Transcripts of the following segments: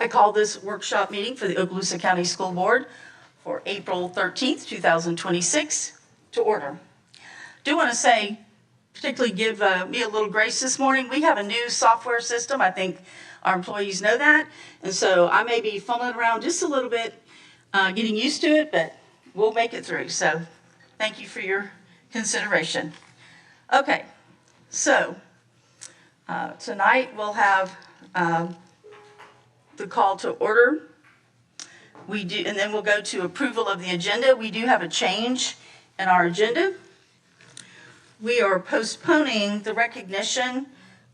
call this workshop meeting for the Okaloosa County School Board for April 13th, 2026 to order. Do want to say, particularly give me a little grace this morning. We have a new software system. I think our employees know that. And so I may be fumbling around just a little bit, getting used to it, but we'll make it through. So thank you for your consideration. Okay, so tonight we'll have the call to order. And then we'll go to approval of the agenda. We do have a change in our agenda. We are postponing the recognition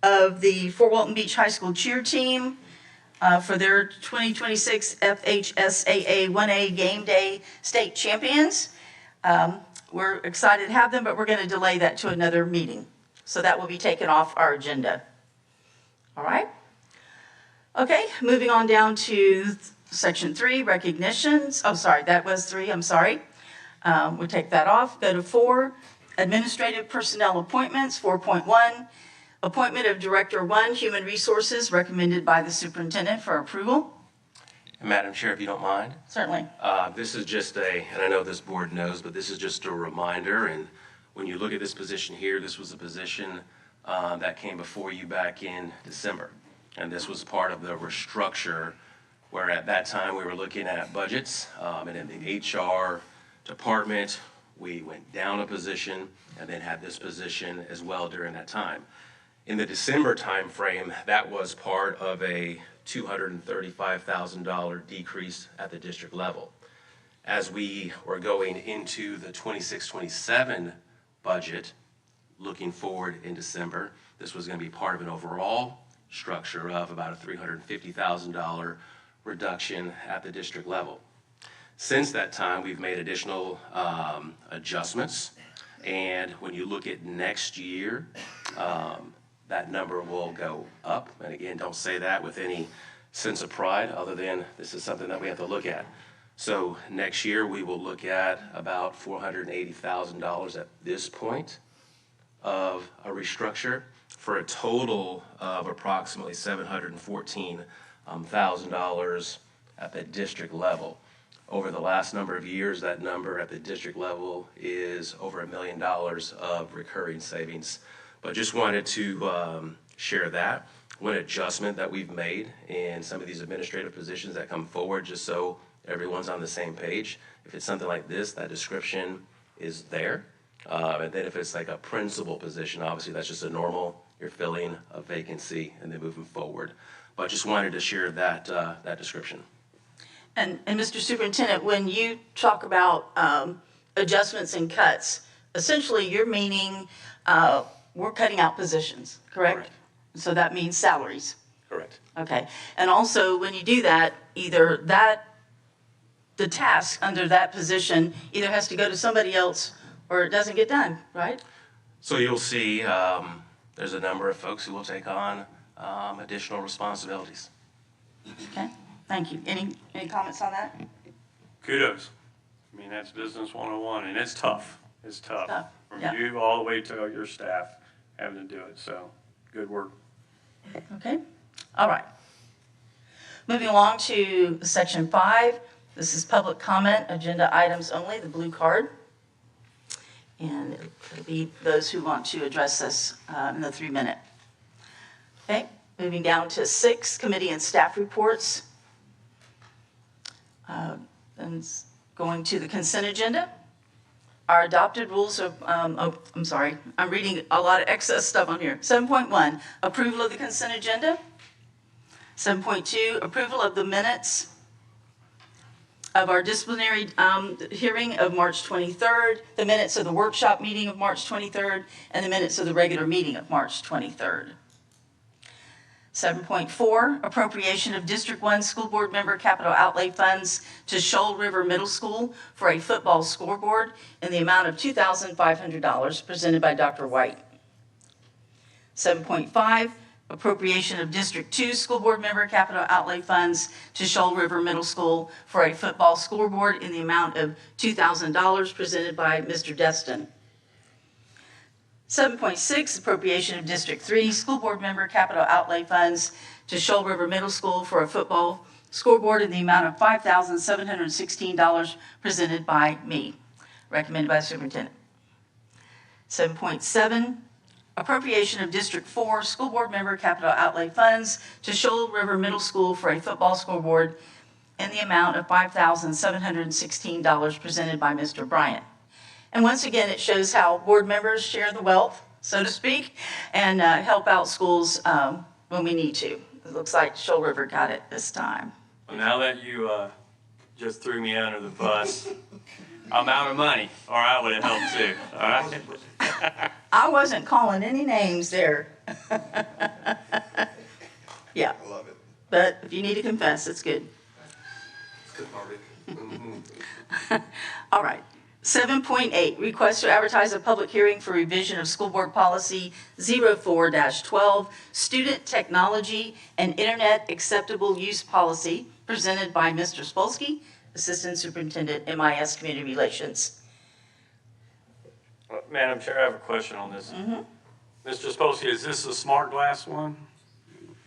of the Fort Walton Beach High School cheer team for their 2026 FHSAA 1A Game Day State Champions. We're excited to have them, but we're going to delay that to another meeting. So that will be taken off our agenda. All right. Okay, moving on down to section 3, recognitions. Oh, sorry, that was 3. I'm sorry. We'll take that off. Go to 4, administrative personnel appointments. 4.1, appointment of Director 1, Human Resources, recommended by the superintendent for approval. Madam Chair, if you don't mind. Certainly. This is just and I know this board knows, but this is just a reminder. And when you look at this position here, this was a position that came before you back in December. And this was part of the restructure where at that time we were looking at budgets. And in the HR department, we went down a position and then had this position as well during that time. In the December timeframe, that was part of a $235,000 decrease at the district level. As we were going into the 26-27 budget, looking forward in December, this was going to be part of an overall structure of about a $350,000 reduction at the district level. Since that time, we've made additional adjustments, and when you look at next year, that number will go up. And again, don't say that with any sense of pride other than this is something that we have to look at. So next year, we will look at about $480,000 at this point of a restructure for a total of approximately $714,000 at the district level. Over the last number of years, that number at the district level is over $1 million of recurring savings. But just wanted to share that. One adjustment that we've made in some of these administrative positions that come forward, just so everyone's on the same page. If it's something like this, that description is there. And then if it's like a principal position, obviously that's just a normal, you're filling a vacancy and then moving forward. But just wanted to share that that description. And Mr. Superintendent, when you talk about adjustments and cuts, essentially you're meaning we're cutting out positions, correct? So that means salaries. Correct. Okay. And also when you do that, either the task under that position either has to go to somebody else or it doesn't get done, right? So you'll see there's a number of folks who will take on additional responsibilities. Okay. Thank you. Any comments on that? Kudos. I mean, that's business 101, and it's tough. It's tough. From Yeah. you all the way to your staff having to do it. So, good work. Okay. All right. Moving along to section 5. This is public comment, agenda items only, the blue card. And it'll be those who want to address this in the 3-minute. Okay. Moving down to 6, committee and staff reports. And going to the consent agenda. Our adopted rules of, I'm sorry, I'm reading a lot of excess stuff on here. 7.1, approval of the consent agenda. 7.2, approval of the minutes of our disciplinary hearing of March 23rd, the minutes of the workshop meeting of March 23rd, and the minutes of the regular meeting of March 23rd. 7.4, appropriation of District 1 School Board member capital outlay funds to Shoal River Middle School for a football scoreboard in the amount of $2,500, presented by Dr. White. 7.5, appropriation of District 2 School Board member capital outlay funds to Shoal River Middle School for a football scoreboard in the amount of $2,000, presented by Mr. Destin. 7.6, appropriation of District 3 School Board member capital outlay funds to Shoal River Middle School for a football scoreboard in the amount of $5,716 presented by me, recommended by the superintendent. 7.7, appropriation of District 4 School Board member capital outlay funds to Shoal River Middle School for a football scoreboard in the amount of $5,716 presented by Mr. Bryant. And once again, it shows how board members share the wealth, so to speak, and help out schools when we need to. It looks like Shoal River got it this time. Well, now that you just threw me under the bus, I'm out of money, or I would have helped too, all right? I wasn't calling any names there. Yeah, I love it. but if you need to confess, it's good. It's cathartic. All right. 7.8, request to advertise a public hearing for revision of School Board Policy 04-12, Student Technology and Internet Acceptable Use Policy, presented by Mr. Spolsky, Assistant Superintendent, MIS Community Relations. Madam Chair, I have a question on this. Mr. Spolsky, is this a smart glass one?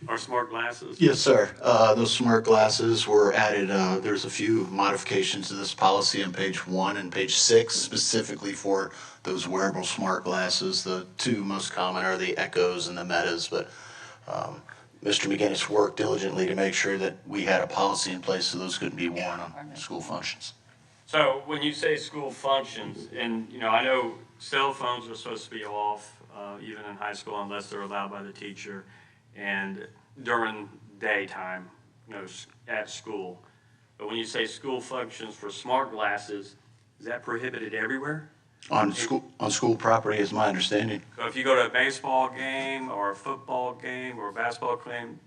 Or smart glasses? Yes, sir. Those smart glasses were added, there's a few modifications to this policy on page 1 and page 6, specifically for those wearable smart glasses. The two most common are the Echoes and the Metas, but Mr. McGinnis worked diligently to make sure that we had a policy in place so those couldn't be worn on school functions. So when you say school functions, and I know cell phones are supposed to be off, even in high school unless they're allowed by the teacher, and during daytime, at school. But when you say school functions for smart glasses, is that prohibited everywhere? On school property is my understanding. So if you go to a baseball game or a football game or a basketball game,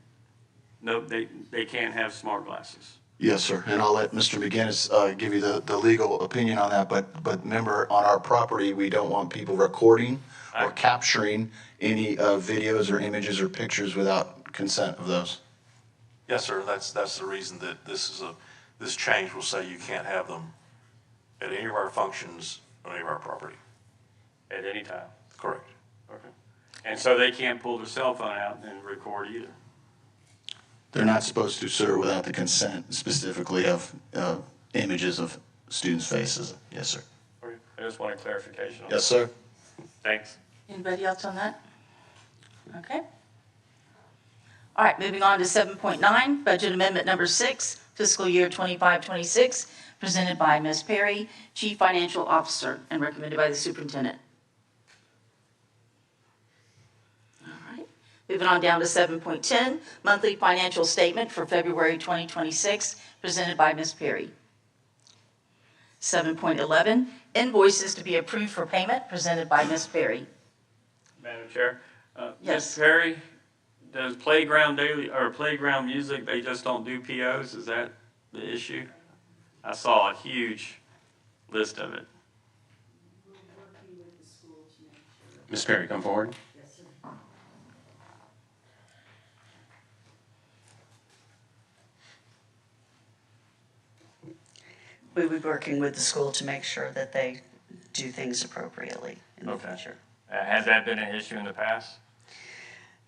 no, they can't have smart glasses. Yes, sir. And I'll let Mr. McGinnis give you the legal opinion on that. But remember, on our property, we don't want people recording or capturing any videos or images or pictures without consent of those. Yes, sir, that's the reason that this change will say you can't have them at any of our functions on any of our property. At any time. Correct. Okay. And so they can't pull their cell phone out and record either. They're not supposed to, sir, without the consent specifically of images of students' faces. Yes, sir. Okay. I just wanted clarification on that. Yes, sir. Thanks. Anybody else on that? Okay. All right, moving on to 7.9, budget amendment number 6, fiscal year 25-26, presented by Ms. Perry, Chief Financial Officer, and recommended by the superintendent. All right, moving on down to 7.10, monthly financial statement for February 2026, presented by Ms. Perry. 7.11, invoices to be approved for payment, presented by Ms. Perry. Madam Chair, Yes. Ms. Perry, does Playground Daily, or Playground Music, they just don't do POs? Is that the issue? I saw a huge list of it. Ms. Perry, come forward. We will be working with the school to make sure that they do things appropriately in the Okay. future. Has that been an issue in the past?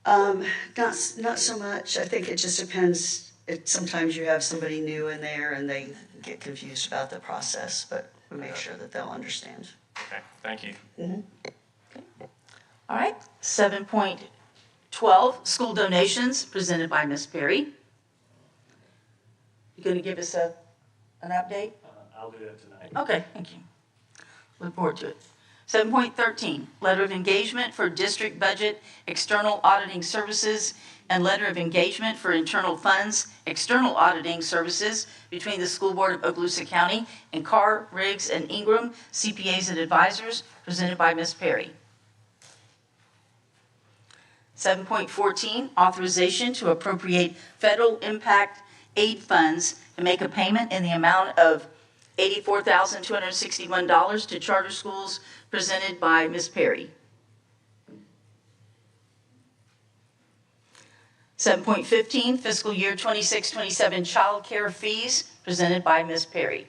Not so much. I think it just depends. Sometimes you have somebody new in there and they get confused about the process, but we make sure that they'll understand. Okay, thank you. All right, 7.12, school donations, presented by Ms. Perry. You going to give us an update? I'll do that tonight. Okay, thank you. Look forward to it. 7.13, letter of engagement for district budget, external auditing services, and letter of engagement for internal funds, external auditing services between the School Board of Okaloosa County and Carr, Riggs, and Ingram, CPAs and advisors, presented by Ms. Perry. 7.14, authorization to appropriate federal impact aid funds to make a payment in the amount of $84,261 to charter schools, presented by Ms. Perry. 7.15, fiscal year 26-27 child care fees, presented by Ms. Perry.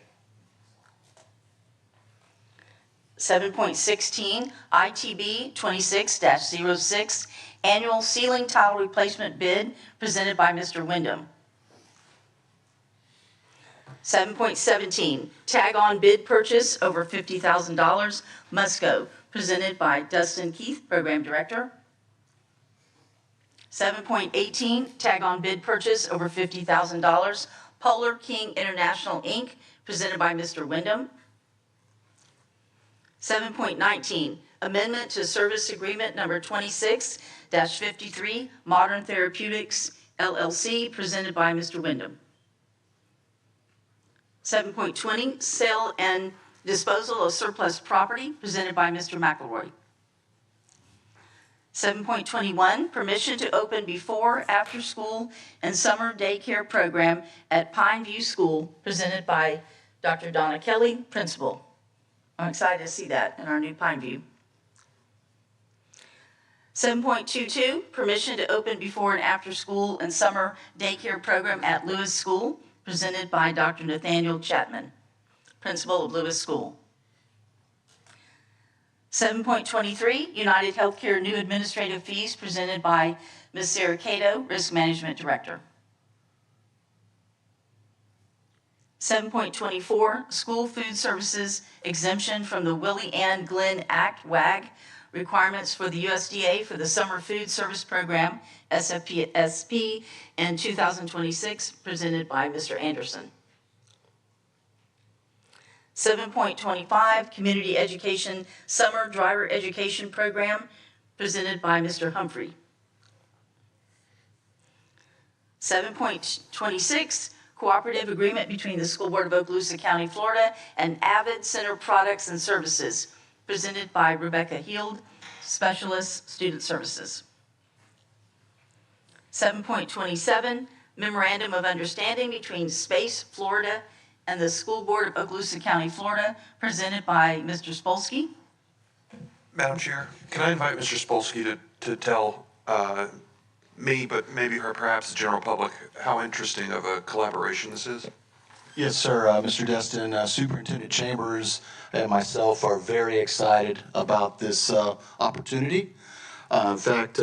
7.16, ITB 26-06, annual ceiling tile replacement bid, presented by Mr. Wyndham. 7.17, tag-on bid purchase over $50,000 must go, presented by Dustin Keith, Program Director. 7.18, tag-on bid purchase over $50,000, Polar King International, Inc., presented by Mr. Wyndham. 7.19, amendment to service agreement number 26-53, Modern Therapeutics, LLC, presented by Mr. Wyndham. 7.20, sale and disposal of surplus property, presented by Mr. McElroy. 7.21, permission to open before, after school, and summer daycare program at Pine View School, presented by Dr. Donna Kelly, Principal. I'm excited to see that in our new Pine View. 7.22, permission to open before and after school and summer daycare program at Lewis School, presented by Dr. Nathaniel Chapman, Principal of Lewis School. 7.23, United Healthcare new administrative fees, presented by Ms. Sarah Cato, Risk Management Director. 7.24, school food services exemption from the Willie Ann Glenn Act, WAG, requirements for the USDA for the Summer Food Service Program, SFPSP, in 2026, presented by Mr. Anderson. 7.25, Community Education Summer Driver Education Program, presented by Mr. Humphrey. 7.26, Cooperative Agreement between the School Board of Okaloosa County, Florida, and Avid Center Products and Services, presented by Rebecca Heald, Specialist Student Services. 7.27, Memorandum of Understanding between Space Florida and the School Board of Okaloosa County, Florida, presented by Mr. Spolsky. Madam Chair, can I invite Mr. Spolsky to tell me, but maybe perhaps the general public, how interesting of a collaboration this is? Yes, sir. Mr. Destin, Superintendent Chambers and myself are very excited about this opportunity. In fact,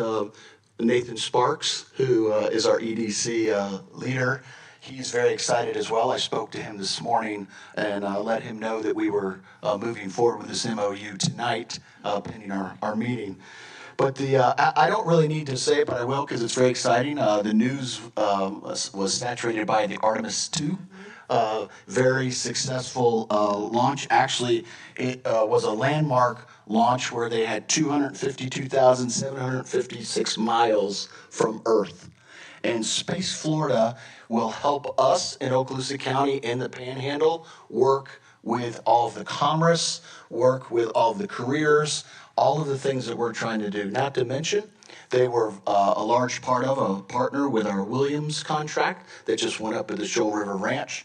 Nathan Sparks, who is our EDC leader, he's very excited as well. I spoke to him this morning and let him know that we were moving forward with this MOU tonight, pending our meeting. But I don't really need to say it, but I will because it's very exciting. The news was saturated by the Artemis II. Very successful launch. Actually, it was a landmark launch where they had 252,756 miles from Earth. And Space Florida will help us in Okaloosa County in the Panhandle work with all of the commerce, work with all of the careers, all of the things that we're trying to do. Not to mention, they were a large part of a partner with our Williams contract that just went up at the Shoal River Ranch.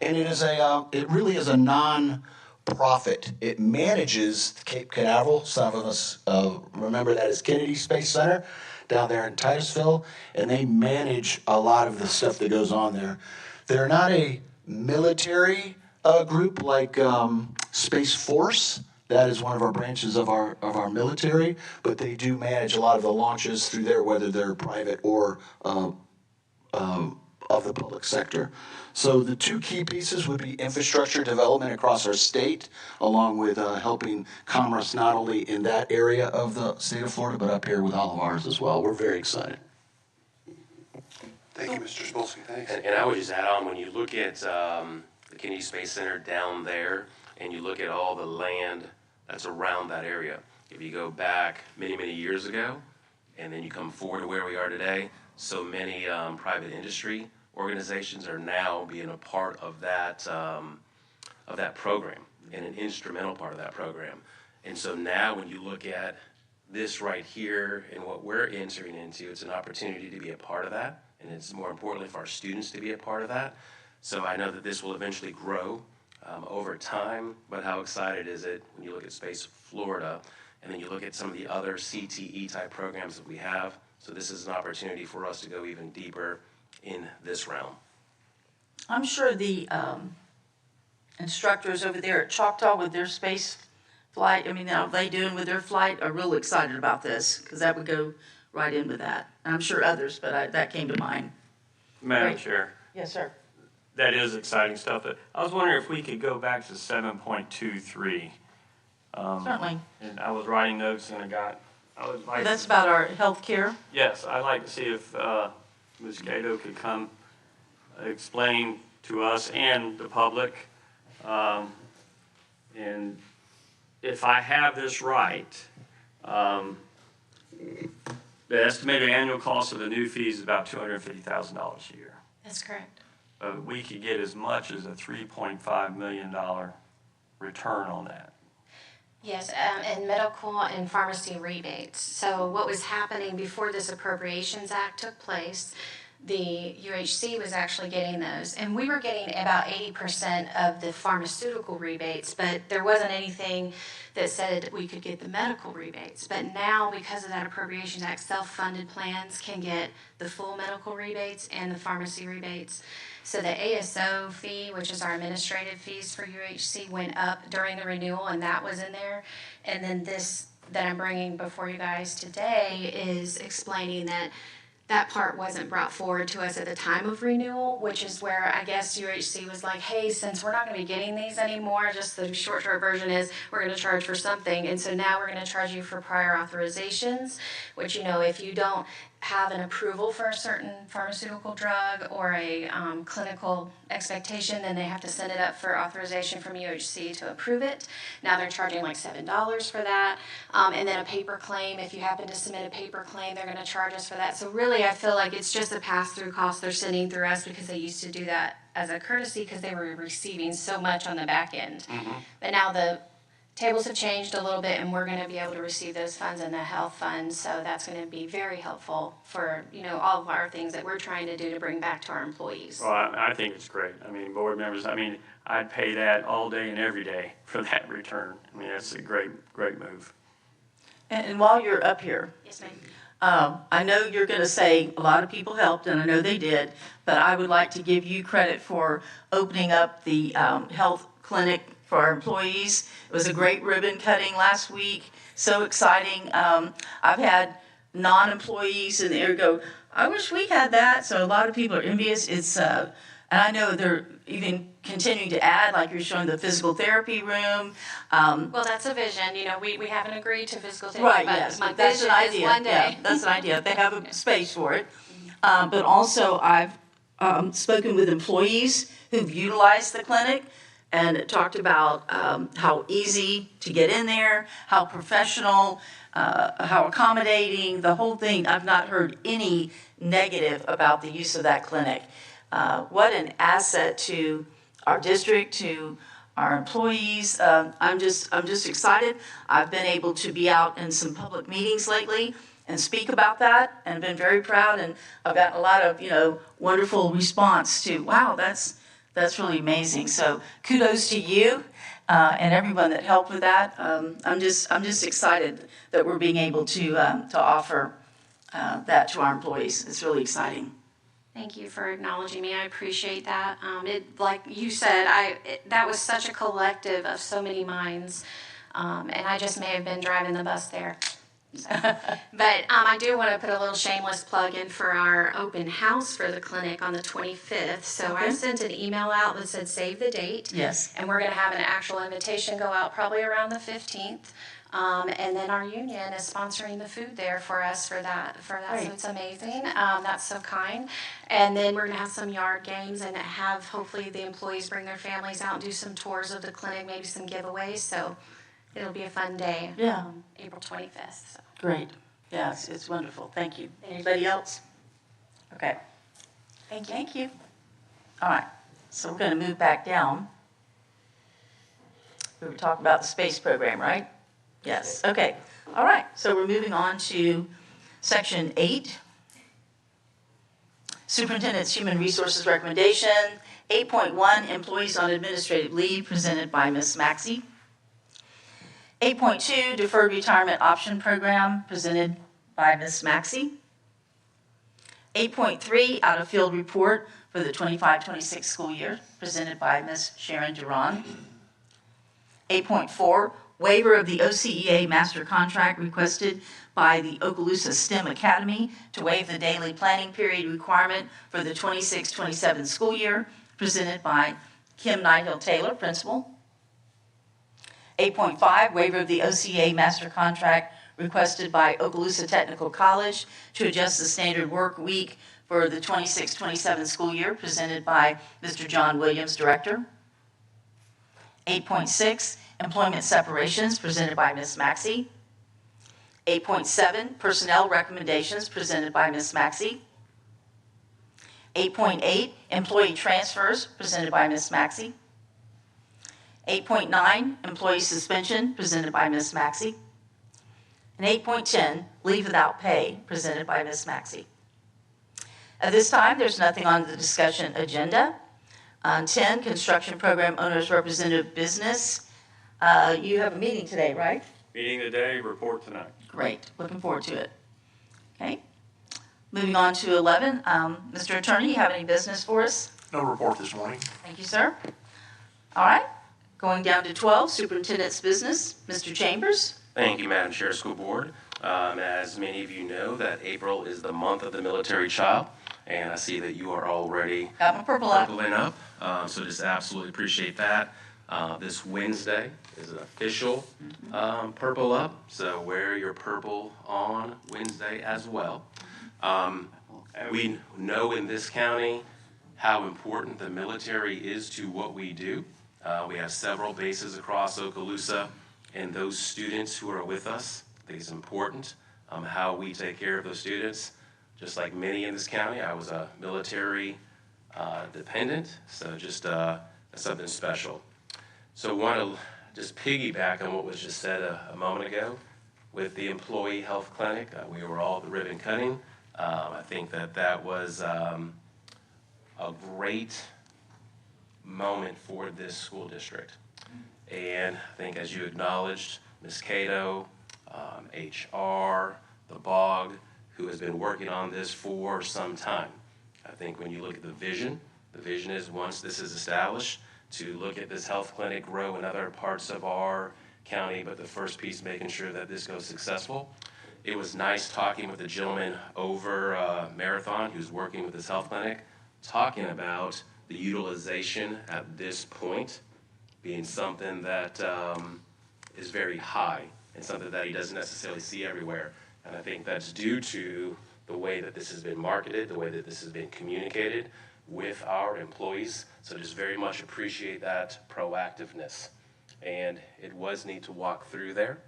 And it really is a non-profit. It manages Cape Canaveral. Some of us remember that as Kennedy Space Center down there in Titusville, and they manage a lot of the stuff that goes on there. They're not a military group like Space Force. That is one of our branches of our military, but they do manage a lot of the launches through there, whether they're private or of the public sector. So the two key pieces would be infrastructure development across our state, along with helping commerce not only in that area of the state of Florida, but up here with all of ours as well. We're very excited. Thank you, Mr. Spolsky. Thanks. And I would just add on, when you look at the Kennedy Space Center down there, and you look at all the land that's around that area, if you go back many, many years ago, and then you come forward to where we are today, so many private industry organizations are now being a part of that program, and an instrumental part of that program. And so now when you look at this right here and what we're entering into, it's an opportunity to be a part of that, and it's more importantly for our students to be a part of that. So I know that this will eventually grow over time, but how excited is it when you look at Space Florida, and then you look at some of the other CTE type programs that we have. So this is an opportunity for us to go even deeper in this realm. I'm sure the instructors over there at Choctaw with their space flight, I mean, how they doing with their flight, are real excited about this, because that would go right in with that. I'm sure others, but that came to mind. Madam Right. Chair, Yes, sir. that is exciting stuff. But I was wondering if we could go back to 7.23. Certainly. And I was writing notes and I would like. That's about our health care. Yes, I'd like to see if Ms. Cato could come explain to us and the public. And if I have this right, the estimated annual cost of the new fees is about $250,000 a year. That's correct. We could get as much as a $3.5 million return on that. Yes, and medical and pharmacy rebates. So what was happening before this Appropriations Act took place, the UHC was actually getting those. And we were getting about 80% of the pharmaceutical rebates, but there wasn't anything that said we could get the medical rebates. But now, because of that Appropriations Act, self-funded plans can get the full medical rebates and the pharmacy rebates. So the ASO fee, which is our administrative fees for UHC, went up during the renewal, and that was in there. And then this that I'm bringing before you guys today is explaining that that part wasn't brought forward to us at the time of renewal, which is where I guess UHC was like, hey, since we're not going to be getting these anymore, just the short version is we're going to charge for something. And so now we're going to charge you for prior authorizations, which, you know, if you don't have an approval for a certain pharmaceutical drug or a clinical expectation, then they have to send it up for authorization from UHC to approve it. Now they're charging like $7 for that. And then a paper claim, if you happen to submit a paper claim, they're going to charge us for that. So really, I feel like it's just a pass-through cost they're sending through us because they used to do that as a courtesy because they were receiving so much on the back end. But now the tables have changed a little bit, and we're going to be able to receive those funds in the health fund. So that's going to be very helpful for, you know, all of our things that we're trying to do to bring back to our employees. Well, I think it's great. I mean, board members, I mean, I'd pay that all day and every day for that return. I mean, that's a great move. And while you're up here, Yes, ma'am. I know you're going to say a lot of people helped, and I know they did, but I would like to give you credit for opening up the health clinic for our employees. It was a great ribbon cutting last week, so exciting. I've had non-employees in the area go, I wish we had that, so a lot of people are envious. It's, and I know they're even continuing to add, like you're showing the physical therapy room. Well, that's a vision. You know, we haven't agreed to physical therapy, Right, but yes, my but that's an vision is idea. one day. Yeah, that's an idea. They have a space for it. But also, I've spoken with employees who've utilized the clinic and talked about how easy to get in there, how professional, how accommodating, the whole thing. I've not heard any negative about the use of that clinic. What an asset to our district, to our employees. I'm just excited. I've been able to be out in some public meetings lately and speak about that, and been very proud. And I've gotten a lot of, you know, wonderful response to, wow, that's really amazing. So kudos to you and everyone that helped with that. I'm just excited that we're being able to offer that to our employees. It's really exciting. Thank you for acknowledging me. I appreciate that. It, like you said, that was such a collective of so many minds, and I just may have been driving the bus there. So. But I do want to put a little shameless plug in for our open house for the clinic on the 25th. So I sent an email out that said save the date. Yes. And we're going to have an actual invitation go out probably around the 15th. And then our union is sponsoring the food there for us for that. Great. So it's amazing. That's so kind. And then we're going to have some yard games and have hopefully the employees bring their families out and do some tours of the clinic, maybe some giveaways. So it'll be a fun day. Yeah. April 25th. So. Great. Yes, it's wonderful. Thank you. Anybody else? Okay. Thank you. Thank you. All right. So we're going to move back down. We were talking about the space program, right? Yes. Okay. All right. So we're moving on to section 8. Superintendent's Human Resources Recommendation. 8.1, Employees on Administrative Leave, presented by Ms. Maxey. 8.2, Deferred Retirement Option Program, presented by Ms. Maxey. 8.3, Out of Field Report for the 25-26 school year, presented by Ms. Sharon Duran. 8.4, Waiver of the OCEA Master Contract requested by the Okaloosa STEM Academy to waive the daily planning period requirement for the 26-27 school year, presented by Kim Nighthill Taylor, Principal. 8.5, waiver of the OCA master contract requested by Okaloosa Technical College to adjust the standard work week for the 26-27 school year, presented by Mr. John Williams, Director. 8.6, employment separations, presented by Ms. Maxey. 8.7, personnel recommendations, presented by Ms. Maxey. 8.8, employee transfers, presented by Ms. Maxey. 8.9, employee suspension, presented by Ms. Maxey. And 8.10, leave without pay, presented by Ms. Maxey. At this time, there's nothing on the discussion agenda. 10, construction program owners representative business. You have a meeting today, right? Meeting today, report tonight. Great, looking forward to it. Okay. Moving on to 11, Mr. Attorney, you have any business for us? No report this morning. Thank you, sir. All right, going down to 12, superintendent's business, Mr. Chambers. Thank you, Madam Chair, School Board. As many of you know, that April is the month of the military child, and I see that you are already Got my purple up. purpling up, so just absolutely appreciate that. This Wednesday is an official purple up, so wear your purple on Wednesday as well. We know in this county how important the military is to what we do. We have several bases across Okaloosa, and those students who are with us, I think it's important how we take care of those students. Just like many in this county, I was a military dependent, so just something special. So I want to just piggyback on what was just said a moment ago with the employee health clinic. We were all at the ribbon cutting. I think that was a great moment for this school district. And I think, as you acknowledged, Ms. Cato, HR, the BOG, who has been working on this for some time. I think when you look at the vision is, once this is established, to look at this health clinic grow in other parts of our county, but the first piece, making sure that this goes successful. It was nice talking with the gentleman over Marathon who's working with this health clinic, talking about the utilization at this point being something that is very high and something that he doesn't necessarily see everywhere. And I think that's due to the way that this has been marketed, the way that this has been communicated with our employees. So just very much appreciate that proactiveness. And it was neat to walk through there,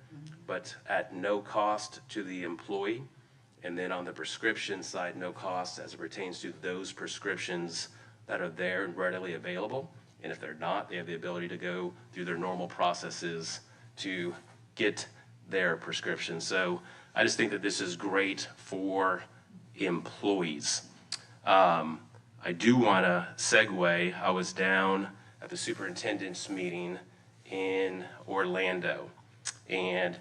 but at no cost to the employee. And then on the prescription side, no cost as it pertains to those prescriptions that are there and readily available. And if they're not, they have the ability to go through their normal processes to get their prescription. So I just think that this is great for employees. I do want to segue. I was down at the superintendent's meeting in Orlando, and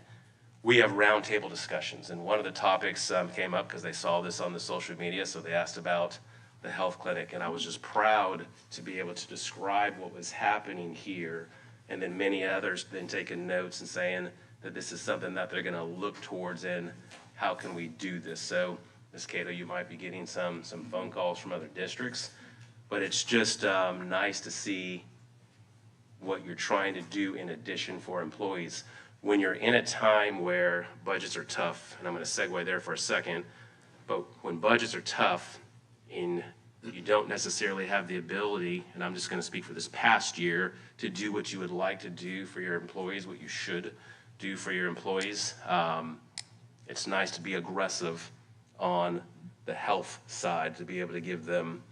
we have roundtable discussions. And one of the topics came up because they saw this on the social media, so they asked about the health clinic, and I was just proud to be able to describe what was happening here, and then many others then taking notes and saying that this is something that they're going to look towards and how can we do this. So Ms. Cato, you might be getting some phone calls from other districts, but it's just nice to see what you're trying to do in addition for employees. When you're in a time where budgets are tough, and I'm going to segue there for a second, but when budgets are tough and you don't necessarily have the ability, and I'm just going to speak for this past year, to do what you would like to do for your employees, what you should do for your employees, it's nice to be aggressive on the health side, to be able to give them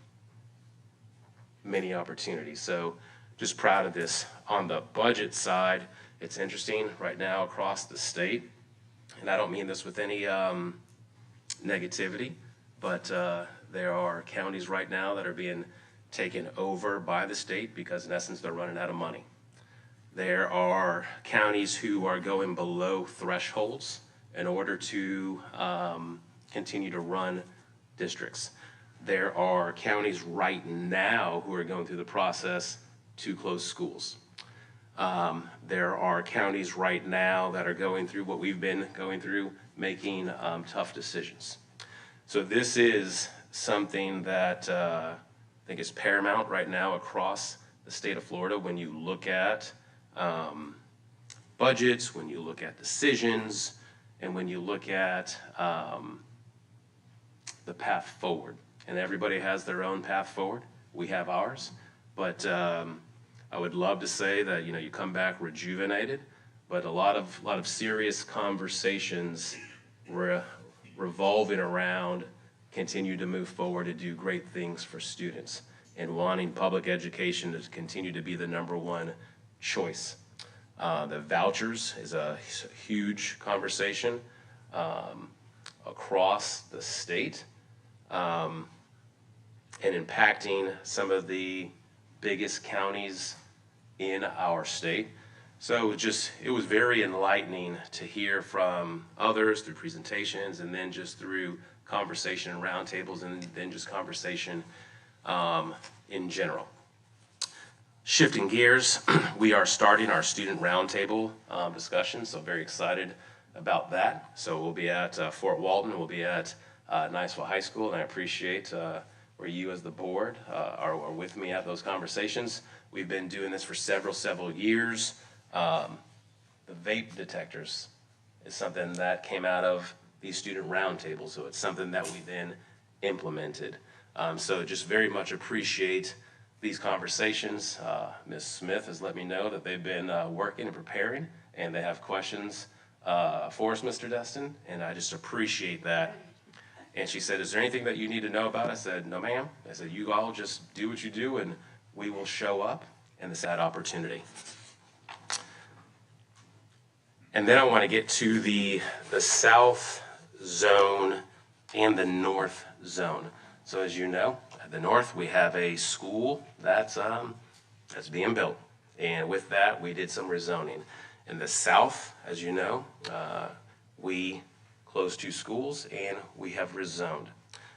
many opportunities. So just proud of this. On the budget side, it's interesting right now across the state, and I don't mean this with any negativity, but there are counties right now that are being taken over by the state because in essence they're running out of money. There are counties who are going below thresholds in order to continue to run districts. There are counties right now who are going through the process to close schools. There are counties right now that are going through what we've been going through, making tough decisions. So this is something that think is paramount right now across the state of Florida when you look at budgets, when you look at decisions, and when you look at the path forward. And everybody has their own path forward. We have ours. But I would love to say that, you know, you come back rejuvenated, but a lot of serious conversations revolving around continue to move forward to do great things for students and wanting public education to continue to be the #1 choice. The vouchers is a huge conversation across the state and impacting some of the biggest counties in our state. So it was very enlightening to hear from others through presentations and then just through conversation and roundtables and then just conversation in general. Shifting gears, we are starting our student roundtable discussion, so very excited about that. So we'll be at Fort Walton, we'll be at Niceville High School, and I appreciate where you as the board are with me at those conversations. We've been doing this for several years. The vape detectors is something that came out of these student roundtables, so it's something that we then implemented. So just very much appreciate these conversations. Ms. Smith has let me know that they've been working and preparing, and they have questions for us, Mr. Destin, and I just appreciate that. And she said, is there anything that you need to know about? I said, no, ma'am. I said, you all just do what you do, and we will show up, and this is that opportunity. And then I want to get to the South Zone and the North Zone. So as you know, at the North, we have a school that's being built. And with that, we did some rezoning. In the South, as you know, we closed 2 schools and we have rezoned.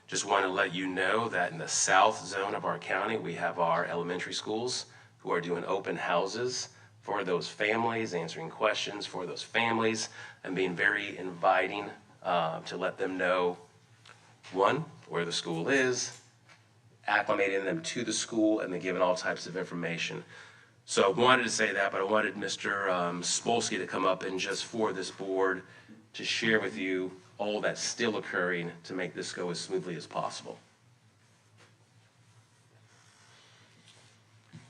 Just want to let you know that in the South Zone of our county, we have our elementary schools who are doing open houses for those families, answering questions for those families, and being very inviting to let them know, one, where the school is, acclimating them to the school, and then giving all types of information. So I wanted to say that, but I wanted Mr. Spolsky to come up and just for this board to share with you all that's still occurring to make this go as smoothly as possible.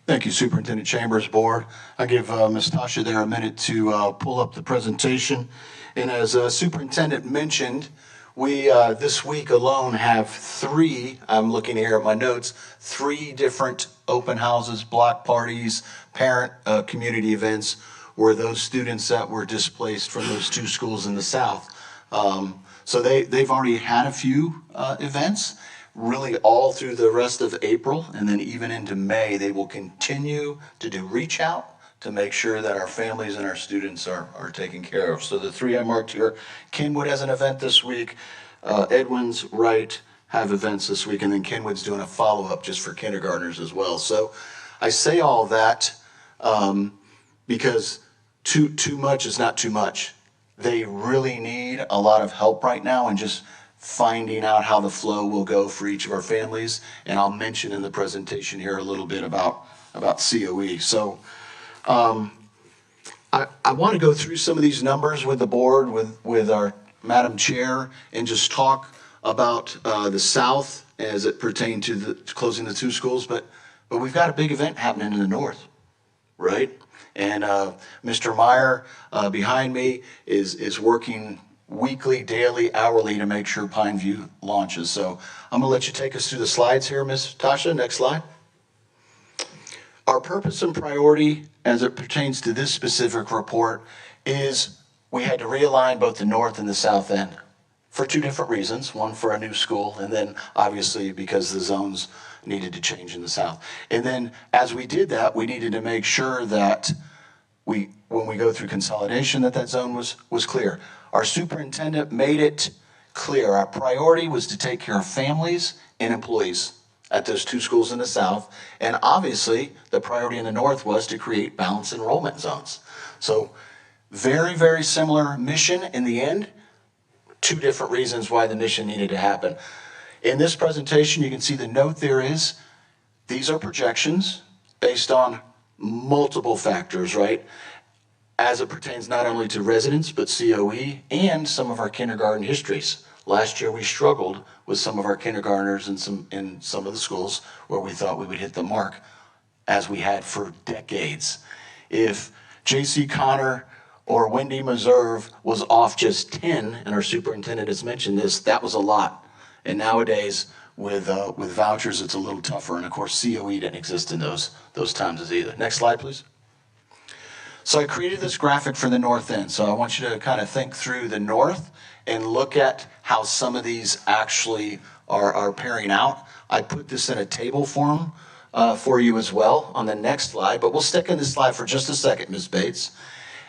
Thank you, Superintendent Chambers, Board. I give Ms. Tasha there a minute to pull up the presentation. And as Superintendent mentioned, we this week alone have 3, I'm looking here at my notes, 3 different open houses, block parties, parent community events where those students that were displaced from those 2 schools in the South. So they've already had a few events, really all through the rest of April, and then even into May, they will continue to do reach out to make sure that our families and our students are taken care of. So the 3 I marked here, Kenwood has an event this week, Edwins, Wright have events this week, and then Kenwood's doing a follow-up just for kindergartners as well. So I say all that because too much is not too much. They really need a lot of help right now and just finding out how the flow will go for each of our families. And I'll mention in the presentation here a little bit about COE. So I want to go through some of these numbers with the board, with our Madam Chair, and just talk about the South as it pertained to closing the 2 schools. But we've got a big event happening in the North, right? And Mr. Meyer behind me is working weekly, daily, hourly to make sure Pineview launches. So I'm gonna let you take us through the slides here, Ms. Tasha. Next slide. Our purpose and priority as it pertains to this specific report is we had to realign both the North and the South End for 2 different reasons. One, for a new school, and then obviously because the zones needed to change in the South. And then as we did that, we needed to make sure that when we go through consolidation, that zone was clear. Our superintendent made it clear. Our priority was to take care of families and employees at those 2 schools in the South. And obviously, the priority in the North was to create balanced enrollment zones. So very, very similar mission in the end. 2 different reasons why the mission needed to happen. In this presentation, you can see the note there is these are projections based on multiple factors, right? As it pertains not only to residents, but COE and some of our kindergarten histories. Last year, we struggled with some of our kindergartners in some of the schools where we thought we would hit the mark, as we had for decades. If J.C. Connor or Wendy Meserve was off just 10, and our superintendent has mentioned this, that was a lot. And nowadays, with vouchers, it's a little tougher. And of course, COE didn't exist in those times as either. Next slide, please. So I created this graphic for the north end. So I want you to kind of think through the north and look at how some of these actually are pairing out. I put this in a table form for you as well on the next slide, but we'll stick in this slide for just a second, Ms. Bates.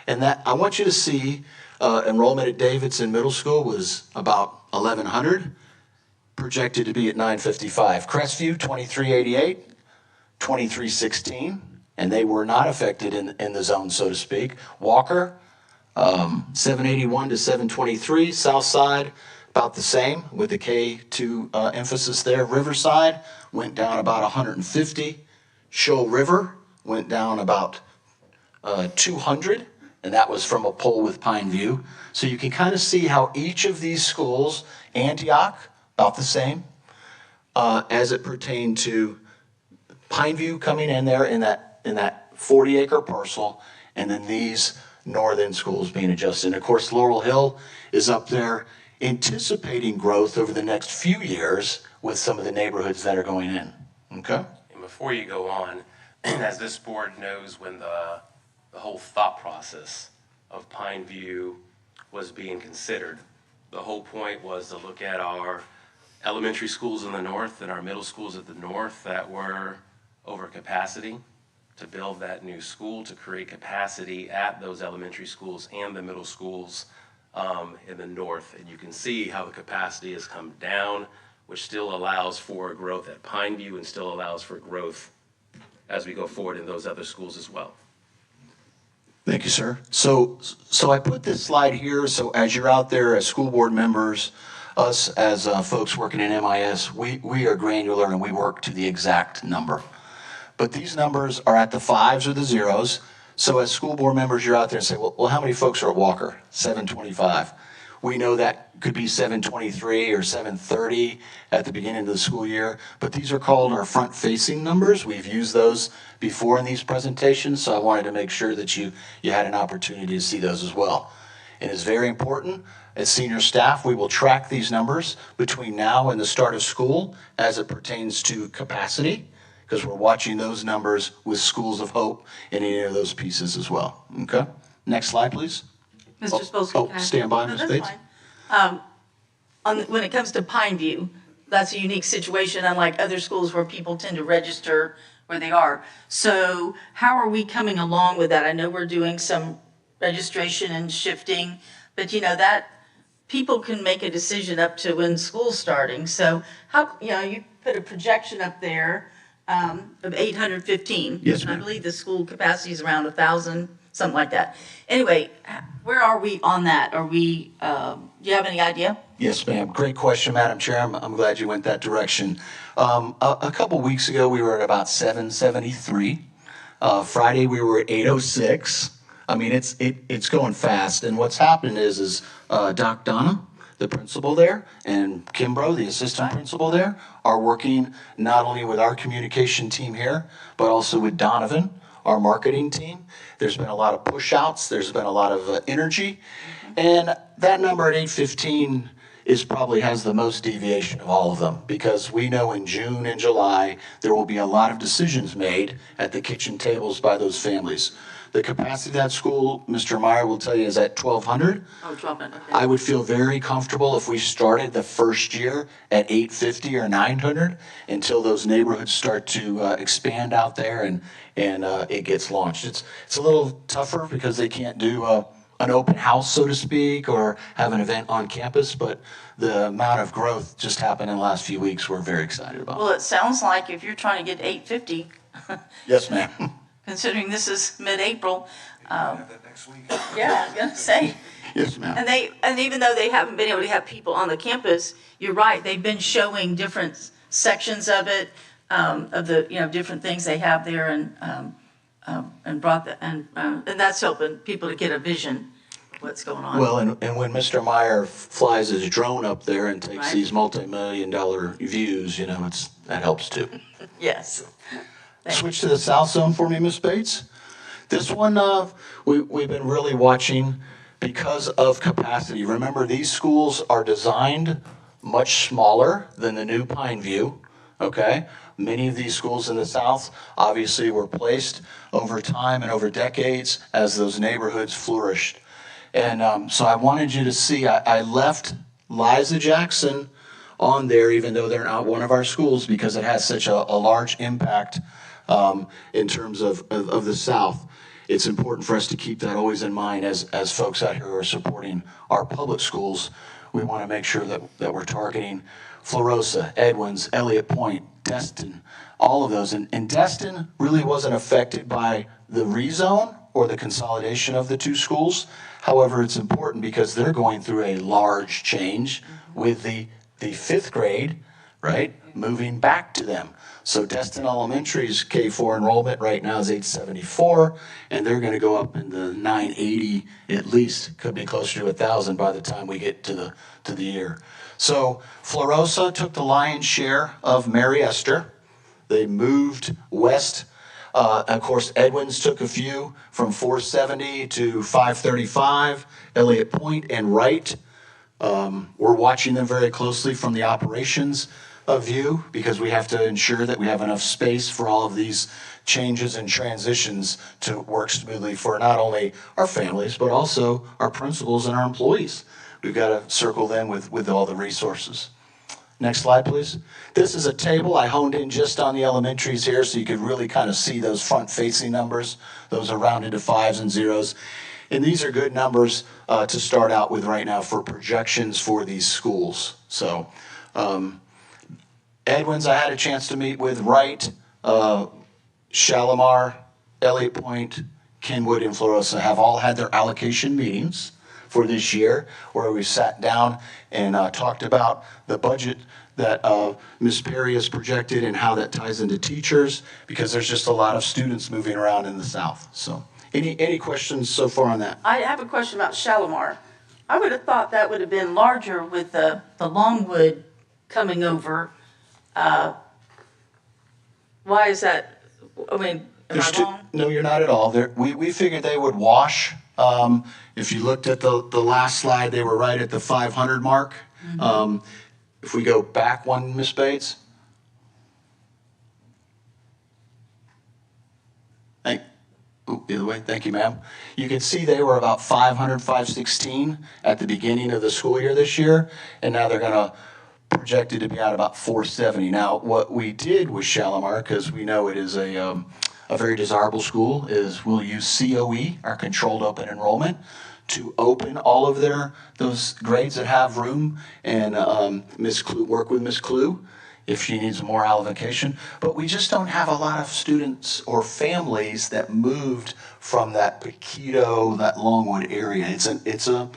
And that I want you to see enrollment at Davidson Middle School was about 1,100, projected to be at 955. Crestview, 2388, 2316. And they were not affected in the zone, so to speak. Walker, 781 to 723. Southside, about the same with the K2 emphasis there. Riverside went down about 150. Shoal River went down about 200, and that was from a poll with Pine View. So you can kind of see how each of these schools, Antioch, about the same, as it pertained to Pine View coming in there in that 40-acre parcel, and then these northern schools being adjusted. And of course, Laurel Hill is up there anticipating growth over the next few years with some of the neighborhoods that are going in. Okay? And before you go on, as this board knows, when the whole thought process of Pine View was being considered, the whole point was to look at our elementary schools in the north and our middle schools at the north that were over capacity, to build that new school, to create capacity at those elementary schools and the middle schools in the north. And you can see how the capacity has come down, which still allows for growth at Pine View and still allows for growth as we go forward in those other schools as well. Thank you, sir. So I put this slide here, so as you're out there as school board members, us as folks working in MIS, we are granular and we work to the exact number. But these numbers are at the 5s or the 0s. So as school board members, you're out there and say, well, how many folks are at Walker? 725. We know that could be 723 or 730 at the beginning of the school year, but these are called our front-facing numbers. We've used those before in these presentations, so I wanted to make sure that you had an opportunity to see those as well. And it's very important, as senior staff, we will track these numbers between now and the start of school as it pertains to capacity, because we're watching those numbers with Schools of Hope and any of those pieces as well. Okay? Next slide, please. Mr. Spolsky, can I- stand by, No, Ms. that's Bates. fine. When it comes to Pine View, that's a unique situation, unlike other schools where people tend to register where they are. So how are we coming along with that? I know we're doing some registration and shifting, but that people can make a decision up to when school's starting. So how, you put a projection up there of 815. Yes, I ma'am. believe the school capacity is around 1,000, something like that. Anyway, where are we on that? Are we, do you have any idea? Yes, ma'am. Great question, Madam Chair. I'm glad you went that direction. A couple weeks ago, we were at about 773. Friday, we were at 806. I mean, it's going fast. And what's happened is Doc Donna, the principal there, and Kimbrough, the assistant principal there, are working not only with our communication team here, but also with Donovan, our marketing team. There's been a lot of push-outs. There's been a lot of energy. And that number at 815 probably has the most deviation of all of them, because we know in June and July, there will be a lot of decisions made at the kitchen tables by those families. The capacity of that school, Mr. Meyer will tell you, is at 1,200. Oh, 1,200, okay. I would feel very comfortable if we started the first year at 850 or 900 until those neighborhoods start to expand out there and it gets launched. It's a little tougher because they can't do an open house, so to speak, or have an event on campus, but the amount of growth just happened in the last few weeks we're very excited about. Well, it sounds like if you're trying to get 850, Yes, ma'am. considering this is mid-April, Have that next week. yeah, I was gonna say. Yes, ma'am. And even though they haven't been able to have people on the campus, you're right, they've been showing different sections of it. of the, different things they have there and brought that, and that's helping people to get a vision of what's going on. Well, and when Mr. Meyer flies his drone up there and takes Right. these multi-million-dollar views, that helps too. Yes. Switch to the South Zone for me, Ms. Bates. This one, we've been really watching because of capacity. Remember, these schools are designed much smaller than the new Pineview, okay? Many of these schools in the South obviously were placed over time and over decades as those neighborhoods flourished. And so I wanted you to see, I left Liza Jackson on there, even though they're not one of our schools, because it has such a large impact in terms of the South. It's important for us to keep that always in mind as folks out here who are supporting our public schools. We want to make sure that we're targeting Florosa, Edwards, Elliott Point, Destin, all of those. And Destin really wasn't affected by the rezone or the consolidation of the two schools. However, it's important because they're going through a large change with the fifth grade, right, moving back to them. So Destin Elementary's K-4 enrollment right now is 874, and they're going to go up into 980 at least. Could be closer to 1,000 by the time we get to the year. So Florosa took the lion's share of Mary Esther. They moved west. Of course, Edwards took a few from 470 to 535. Elliott Point and Wright. We're watching them very closely from the operations view because we have to ensure that we have enough space for all of these changes and transitions to work smoothly for not only our families, but also our principals and our employees. We've got to circle them with all the resources. Next slide, please. This is a table. I honed in just on the elementaries here so you could really kind of see those front-facing numbers. Those are rounded to 5s and 0s. And these are good numbers to start out with right now for projections for these schools. So Edwards, I had a chance to meet with Wright, Shalimar, Elliott Point, Kenwood, and Florosa have all had their allocation meetings for this year where we sat down and talked about the budget that Ms. Perry has projected and how that ties into teachers because there's just a lot of students moving around in the South. So any questions so far on that? I have a question about Shalimar. I would have thought that would have been larger with the Longwood coming over. Why is that? I mean, am I wrong? No, you're not at all. We figured they would wash. If you looked at the last slide, they were right at the 500 mark. Mm-hmm. If we go back one, Ms. Bates. The other way. Thank you, ma'am. You can see they were about 500, 516 at the beginning of the school year this year, and now they're going to projected to be at about 470. Now, what we did with Shalimar, because we know it is a very desirable school, is we'll use COE, our controlled open enrollment, to open all of those grades that have room, and work with Ms. Clue if she needs more allocation. But we just don't have a lot of students or families that moved from that Paquito, that Longwood area. It's a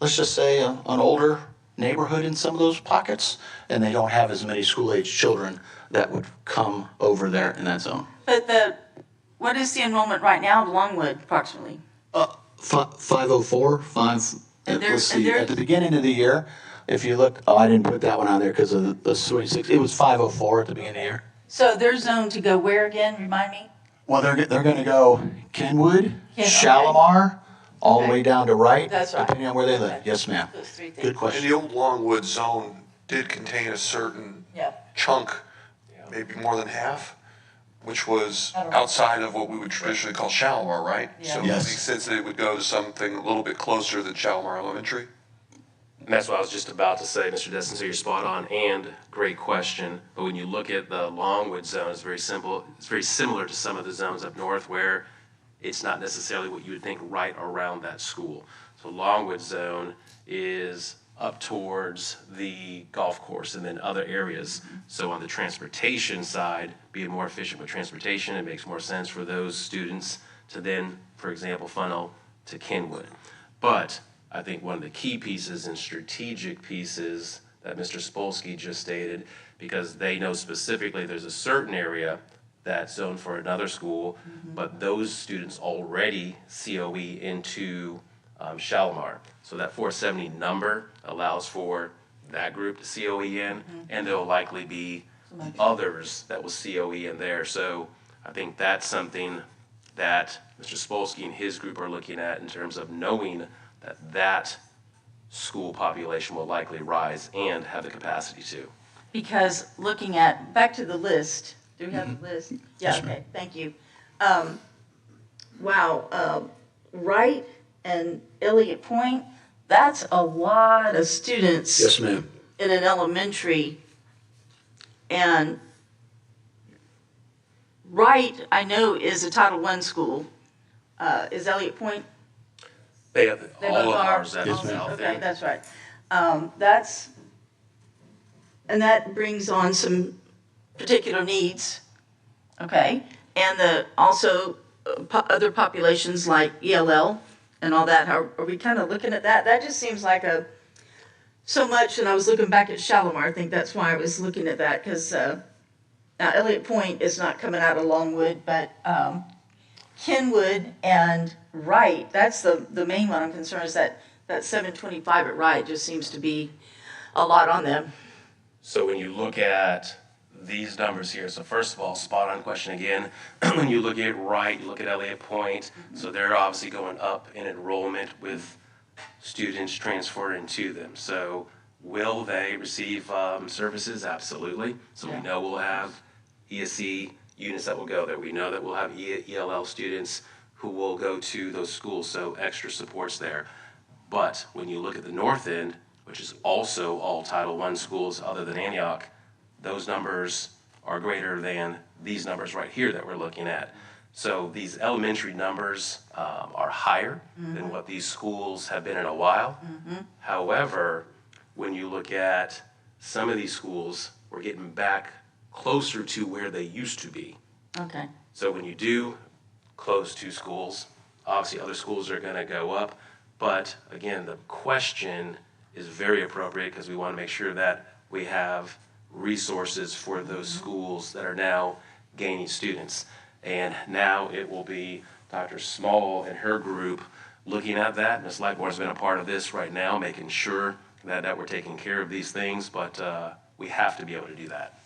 let's just say an older neighborhood in some of those pockets, and they don't have as many school-age children that would come over there in that zone. But what is the enrollment right now of Longwood approximately? 504, let's see, at the beginning of the year, if you look, I didn't put that one on there because of the 26, it was 504 at the beginning of the year. So they're zoned to go where again, remind me? Well, they're going to go Kenwood, Shalimar, all the way down to Wright, That's right. depending on where they live. Yes, ma'am. Those three things. Good And question. the old Longwood zone did contain a certain Yeah. chunk, maybe more than half, which was outside of what we would traditionally call Shalimar, right? Yeah. So it Yes. makes sense that it would go to something a little bit closer than Shalimar Elementary. And that's what I was just about to say, Mr. Destin, so you're spot on, and great question. But when you look at the Longwood zone, it's very simple. It's very similar to some of the zones up north where it's not necessarily what you would think right around that school. So Longwood zone is up towards the golf course and then other areas. So on the transportation side, being more efficient with transportation, it makes more sense for those students to then, for example, funnel to Kenwood. But I think one of the key pieces and strategic pieces that Mr. Spolsky just stated, because they know specifically there's a certain area that's zoned for another school, but those students already COE into Shalimar. So that 470 number allows for that group to COE in, and there'll likely be others that will COE in there. So I think that's something that Mr. Spolsky and his group are looking at in terms of knowing that that school population will likely rise and have the capacity to. Because looking at, back to the list, do we have the list? Yeah, okay, thank you. Wow, Wright and Elliott Point, that's a lot of students. Yes, ma'am. In an elementary. And Wright, I know, is a Title I school. Is Elliott Point? They have They all both of are? ours at the south Okay, end. that's right. And that brings on some particular needs, okay? And also other populations like ELL and all that. How are we kind of looking at that? That just seems like so much, and I was looking back at Shalimar. I think that's why I was looking at that, because now Elliott Point is not coming out of Longwood, but Kenwood and Wright, that's the main one I'm concerned, is that 725 at Wright just seems to be a lot on them. So when you look at these numbers here, so first of all, spot on question again. When you look at Wright, you look at Elliott Point, so they're obviously going up in enrollment with students transferring to them. So will they receive services? Absolutely. So we know we'll have ESE units that will go there. We know that we'll have ELL students who will go to those schools, so extra supports there. But when you look at the north end, which is also all Title I schools other than Antioch, those numbers are greater than these numbers right here that we're looking at. So these elementary numbers are higher than what these schools have been in a while. However, when you look at some of these schools, we're getting back closer to where they used to be. Okay. So when you do close two schools, obviously other schools are going to go up. But again, the question is very appropriate because we want to make sure that we have resources for those schools that are now gaining students. And now it will be Dr. Small and her group looking at that. Ms. Lightmore's been a part of this right now, making sure that we're taking care of these things, but we have to be able to do that.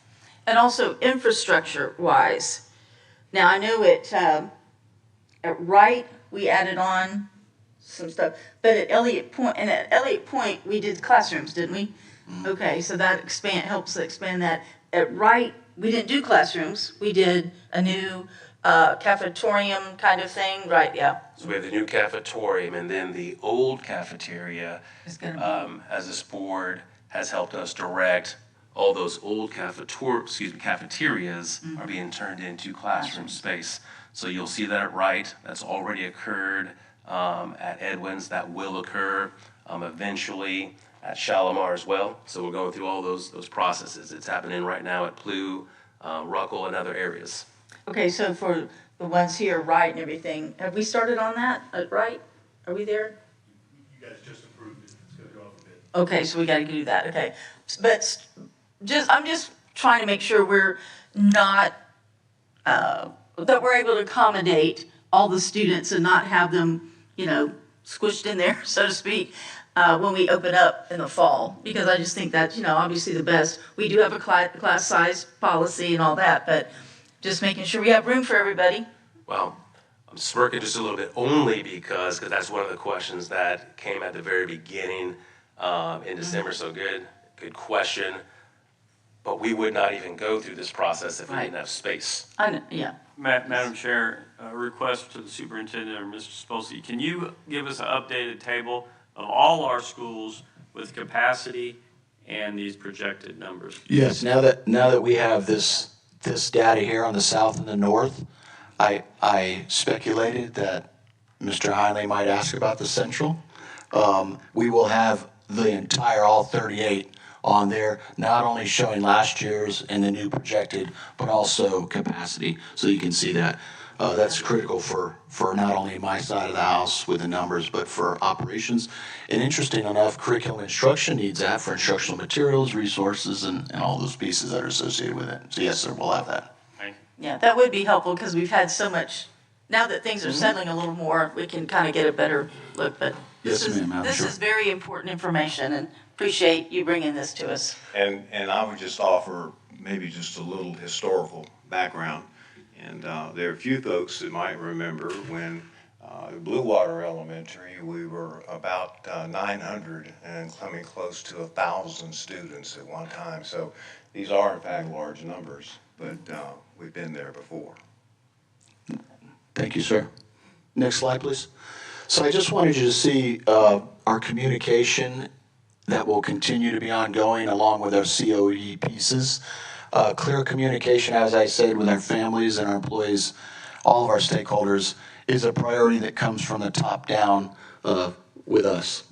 And also infrastructure-wise. Now, I know at Wright, we added on some stuff, but at Elliott Point, we did classrooms, didn't we? Okay, so that helps expand that. At Wright, we didn't do classrooms. We did a new cafetorium kind of thing, right? Yeah. So we have the new cafetorium, and then the old cafeteria, as this board has helped us direct, all those old cafeterias are being turned into classroom space. So you'll see that at Wright. That's already occurred. At Edwin's, that will occur eventually at Shalimar as well. So we're going through all those processes. It's happening right now at Plu, Ruckle, and other areas. Okay, so for the ones here, Wright and everything, have we started on that at Wright? Are we there? You guys just approved it, it's gonna go up a bit. Okay, so we gotta do that, okay. But I'm just trying to make sure we're not, that we're able to accommodate all the students and not have them, squished in there, so to speak, when we open up in the fall. Because I just think that's, obviously the best. We do have a class size policy and all that, but just making sure we have room for everybody. Well, I'm smirking just a little bit only because that's one of the questions that came at the very beginning in December. So good question. But we would not even go through this process if we didn't have space. I know, yeah. Madam Chair, a request to the superintendent or Mr. Spolsky. Can you give us an updated table of all our schools with capacity and these projected numbers? Yes, now that we have this data here on the south and the north, I speculated that Mr. Heinley might ask about the central. We will have the entire, all 38 on there, not only showing last year's and the new projected, but also capacity, so you can see that. That's critical for not only my side of the house with the numbers, but for operations. And interesting enough, curriculum instruction needs that for instructional materials, resources, and all those pieces that are associated with it. So yes, sir, we'll have that. Thank you. Yeah, that would be helpful because we've had so much, now that things are settling a little more, we can kind of get a better look. But Yes, ma'am, Madam this Chair. is very important information, and appreciate you bringing this to us. And I would just offer maybe just a little historical background. And there are a few folks that might remember when Blue Water Elementary, we were about 900 and coming close to 1,000 students at one time. So these are in fact large numbers, but we've been there before. Thank you, sir. Next slide, please. So I just wanted you to see our communication that will continue to be ongoing along with our COE pieces. Clear communication, as I said, with our families and our employees, all of our stakeholders, is a priority that comes from the top down with us.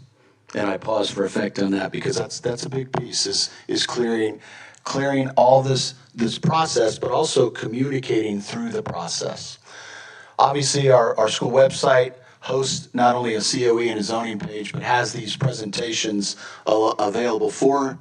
And I pause for effect on that because that's a big piece, is clearing all this process, but also communicating through the process. Obviously, our school website hosts not only a COE and a zoning page, but has these presentations available for.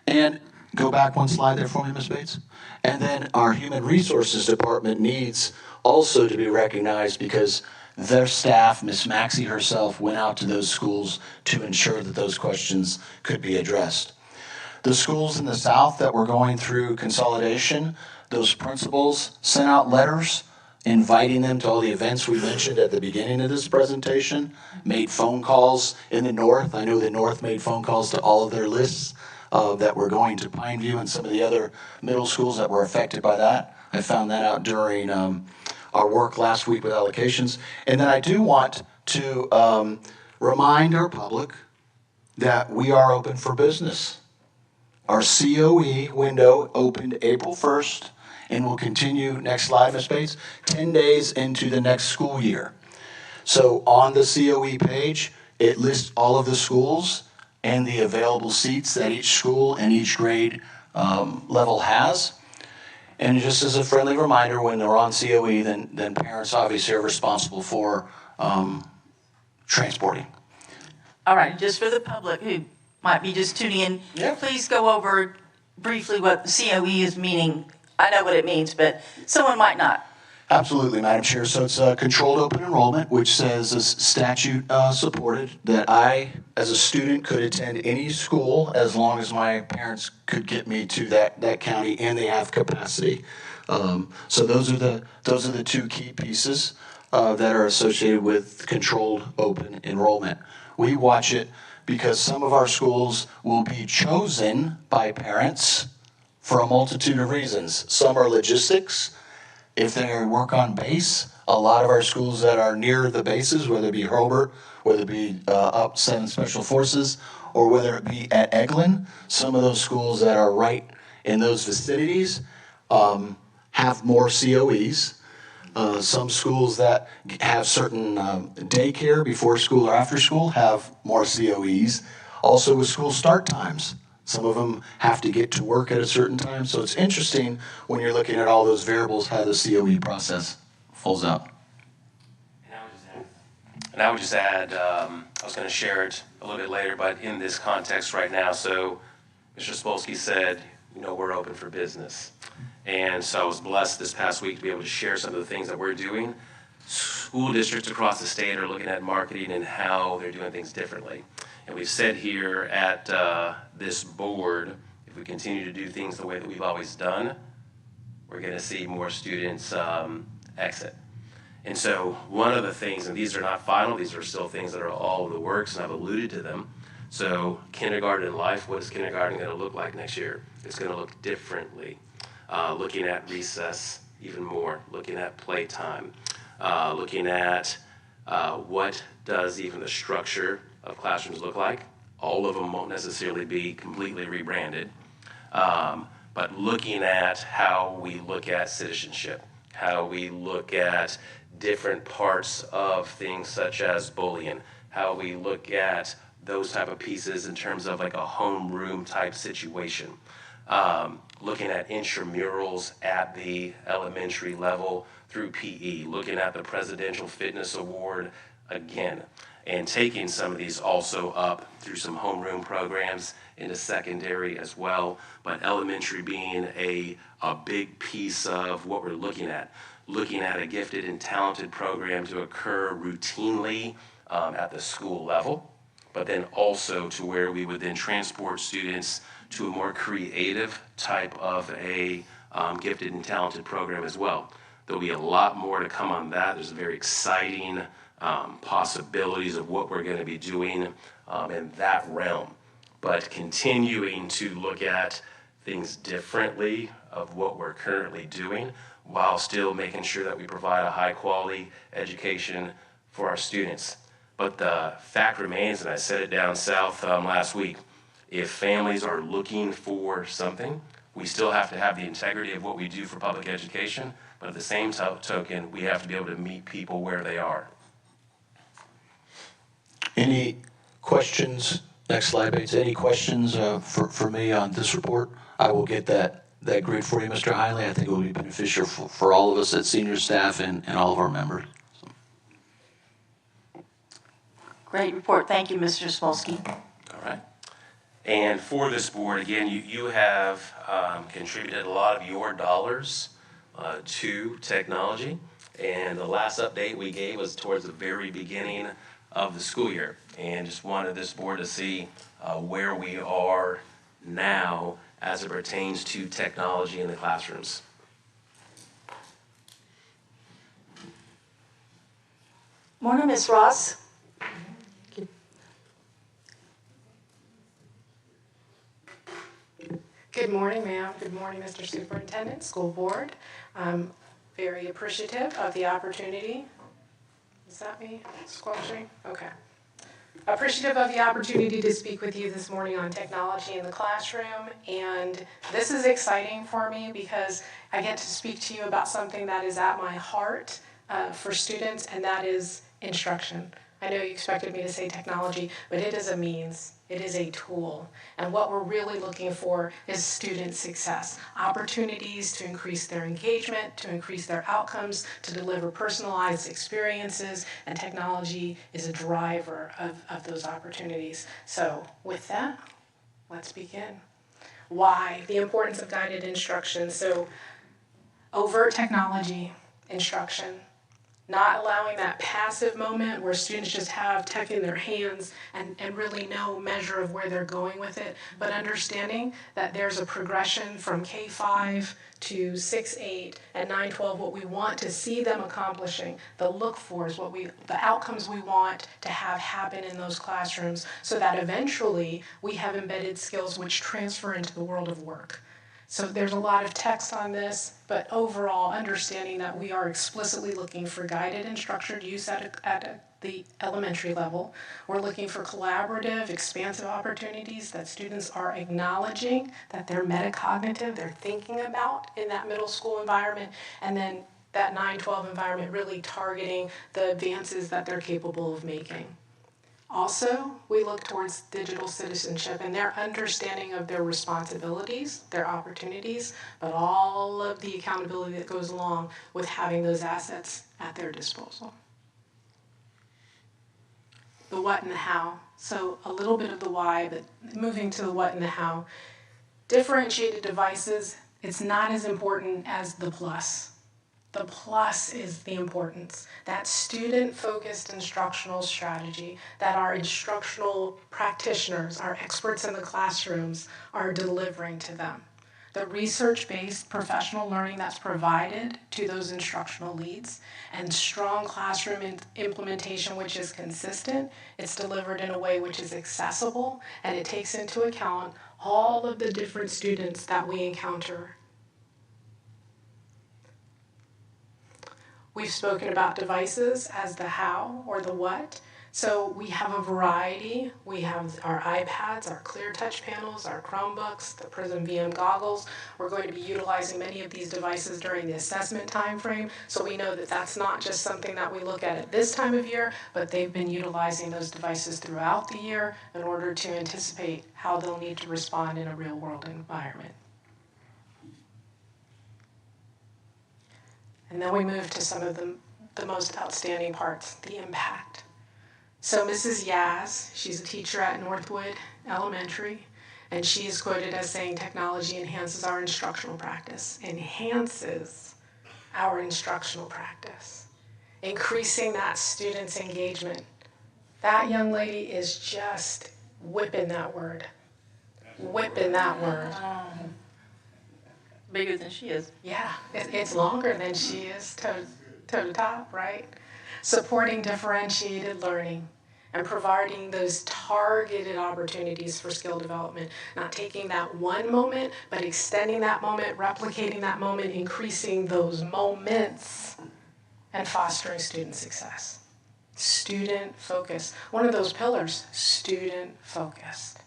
And go back one slide there for me, Ms. Bates. And then our Human Resources Department needs also to be recognized because their staff, Ms. Maxey herself, went out to those schools to ensure that those questions could be addressed. The schools in the South that were going through consolidation, those principals sent out letters inviting them to all the events we mentioned at the beginning of this presentation, made phone calls in the North. I know the North made phone calls to all of their lists that were going to Pineview and some of the other middle schools that were affected by that. I found that out during our work last week with allocations. And then I do want to remind our public that we are open for business. Our COE window opened April 1st and will continue, next slide, Ms. Bates, 10 days into the next school year. So on the COE page, it lists all of the schools and the available seats that each school and each grade level has. And just as a friendly reminder, when they're on COE, then parents obviously are responsible for transporting. All right, just for the public who might be just tuning in, please go over briefly what COE is meaning. I know what it means, but someone might not. Absolutely, Madam Chair. So it's controlled open enrollment, which says is statute supported that I, as a student, could attend any school as long as my parents could get me to that county and they have capacity. So those are the two key pieces that are associated with controlled open enrollment. We watch it because some of our schools will be chosen by parents for a multitude of reasons. Some are logistics. If they work on base, a lot of our schools that are near the bases, whether it be Hurlburt, whether it be up 7 Special Forces, or whether it be at Eglin, some of those schools that are right in those vicinities have more COEs. Some schools that have certain daycare before school or after school have more COEs. Also with school start times. Some of them have to get to work at a certain time. So it's interesting when you're looking at all those variables, how the COE process folds out. And I would just add, I was going to share it a little bit later, but in this context right now, so Mr. Spolsky said, we're open for business. And so I was blessed this past week to be able to share some of the things that we're doing. School districts across the state are looking at marketing and how they're doing things differently. And we've said here at this board, if we continue to do things the way that we've always done, we're going to see more students exit. And so one of the things, and these are not final, these are still things that are all in the works, and I've alluded to them. So kindergarten in life, what is kindergarten going to look like next year? It's going to look differently. Looking at recess even more, looking at playtime, looking at what does even the structure of classrooms look like. All of them won't necessarily be completely rebranded, but looking at how we look at citizenship, how we look at different parts of things such as bullying, how we look at those type of pieces in terms of like a homeroom type situation. looking at intramurals at the elementary level through PE, looking at the Presidential Fitness Award again, and taking some of these also up through some homeroom programs into secondary as well, but elementary being a big piece of what we're looking at. Looking at a gifted and talented program to occur routinely at the school level, but then also to where we would then transport students to a more creative type of a gifted and talented program as well. There'll be a lot more to come on that. There's very exciting possibilities of what we're going to be doing in that realm. But continuing to look at things differently of what we're currently doing while still making sure that we provide a high quality education for our students. But the fact remains, and I said it down south last week, if families are looking for something, we still have to have the integrity of what we do for public education, but at the same token, we have to be able to meet people where they are. Any questions? Next slide, Bates. Any questions for me on this report? I will get that grid for you, Mr. Hiley. I think it will be beneficial for all of us at senior staff and all of our members. So. Great report. Thank you, Mr. Spolsky. All right. And for this board, again, you have contributed a lot of your dollars to technology. And the last update we gave was towards the very beginning of the school year. And just wanted this board to see where we are now as it pertains to technology in the classrooms. Morning, Ms. Ross. Good morning, ma'am. Good morning, Mr. Superintendent, School Board. I'm very appreciative of the opportunity. Is that me squelching? Okay. Appreciative of the opportunity to speak with you this morning on technology in the classroom. And this is exciting for me because I get to speak to you about something that is at my heart for students, and that is instruction. I know you expected me to say technology, but it is a means. It is a tool. And what we're really looking for is student success. Opportunities to increase their engagement, to increase their outcomes, to deliver personalized experiences, and technology is a driver of those opportunities. So with that, let's begin. Why? The importance of guided instruction. So overt technology instruction. Not allowing that passive moment where students just have tech in their hands and really no measure of where they're going with it, but understanding that there's a progression from K-5 to 6-8 and 9-12, what we want to see them accomplishing, the look-fors, the outcomes we want to have happen in those classrooms so that eventually we have embedded skills which transfer into the world of work. So there's a lot of text on this, but overall understanding that we are explicitly looking for guided and structured use at the elementary level. We're looking for collaborative, expansive opportunities that students are acknowledging that they're metacognitive, they're thinking about in that middle school environment, and then that 9-12 environment really targeting the advances that they're capable of making. Also, we look towards digital citizenship and their understanding of their responsibilities, their opportunities, but all of the accountability that goes along with having those assets at their disposal. The what and the how. So a little bit of the why, but moving to the what and the how. Differentiated devices, it's not as important as the plus. The plus is the importance, that student-focused instructional strategy that our instructional practitioners, our experts in the classrooms are delivering to them. The research-based professional learning that's provided to those instructional leads and strong classroom implementation which is consistent, it's delivered in a way which is accessible, and it takes into account all of the different students that we encounter. We've spoken about devices as the how or the what. So we have a variety. We have our iPads, our Clear Touch panels, our Chromebooks, the Prism VM goggles. We're going to be utilizing many of these devices during the assessment timeframe. So we know that that's not just something that we look at this time of year, but they've been utilizing those devices throughout the year in order to anticipate how they'll need to respond in a real world environment. And then we move to some of the most outstanding parts, the impact. So Mrs. Yaz, she's a teacher at Northwood Elementary, and she is quoted as saying technology enhances our instructional practice, enhances our instructional practice, increasing that student's engagement. That young lady is just whipping that word. Whipping that word. Bigger than she is. Yeah, it's longer than she is, toe to top, right? Supporting differentiated learning and providing those targeted opportunities for skill development, not taking that one moment, but extending that moment, replicating that moment, increasing those moments, and fostering student success. Student focus. One of those pillars, student focused.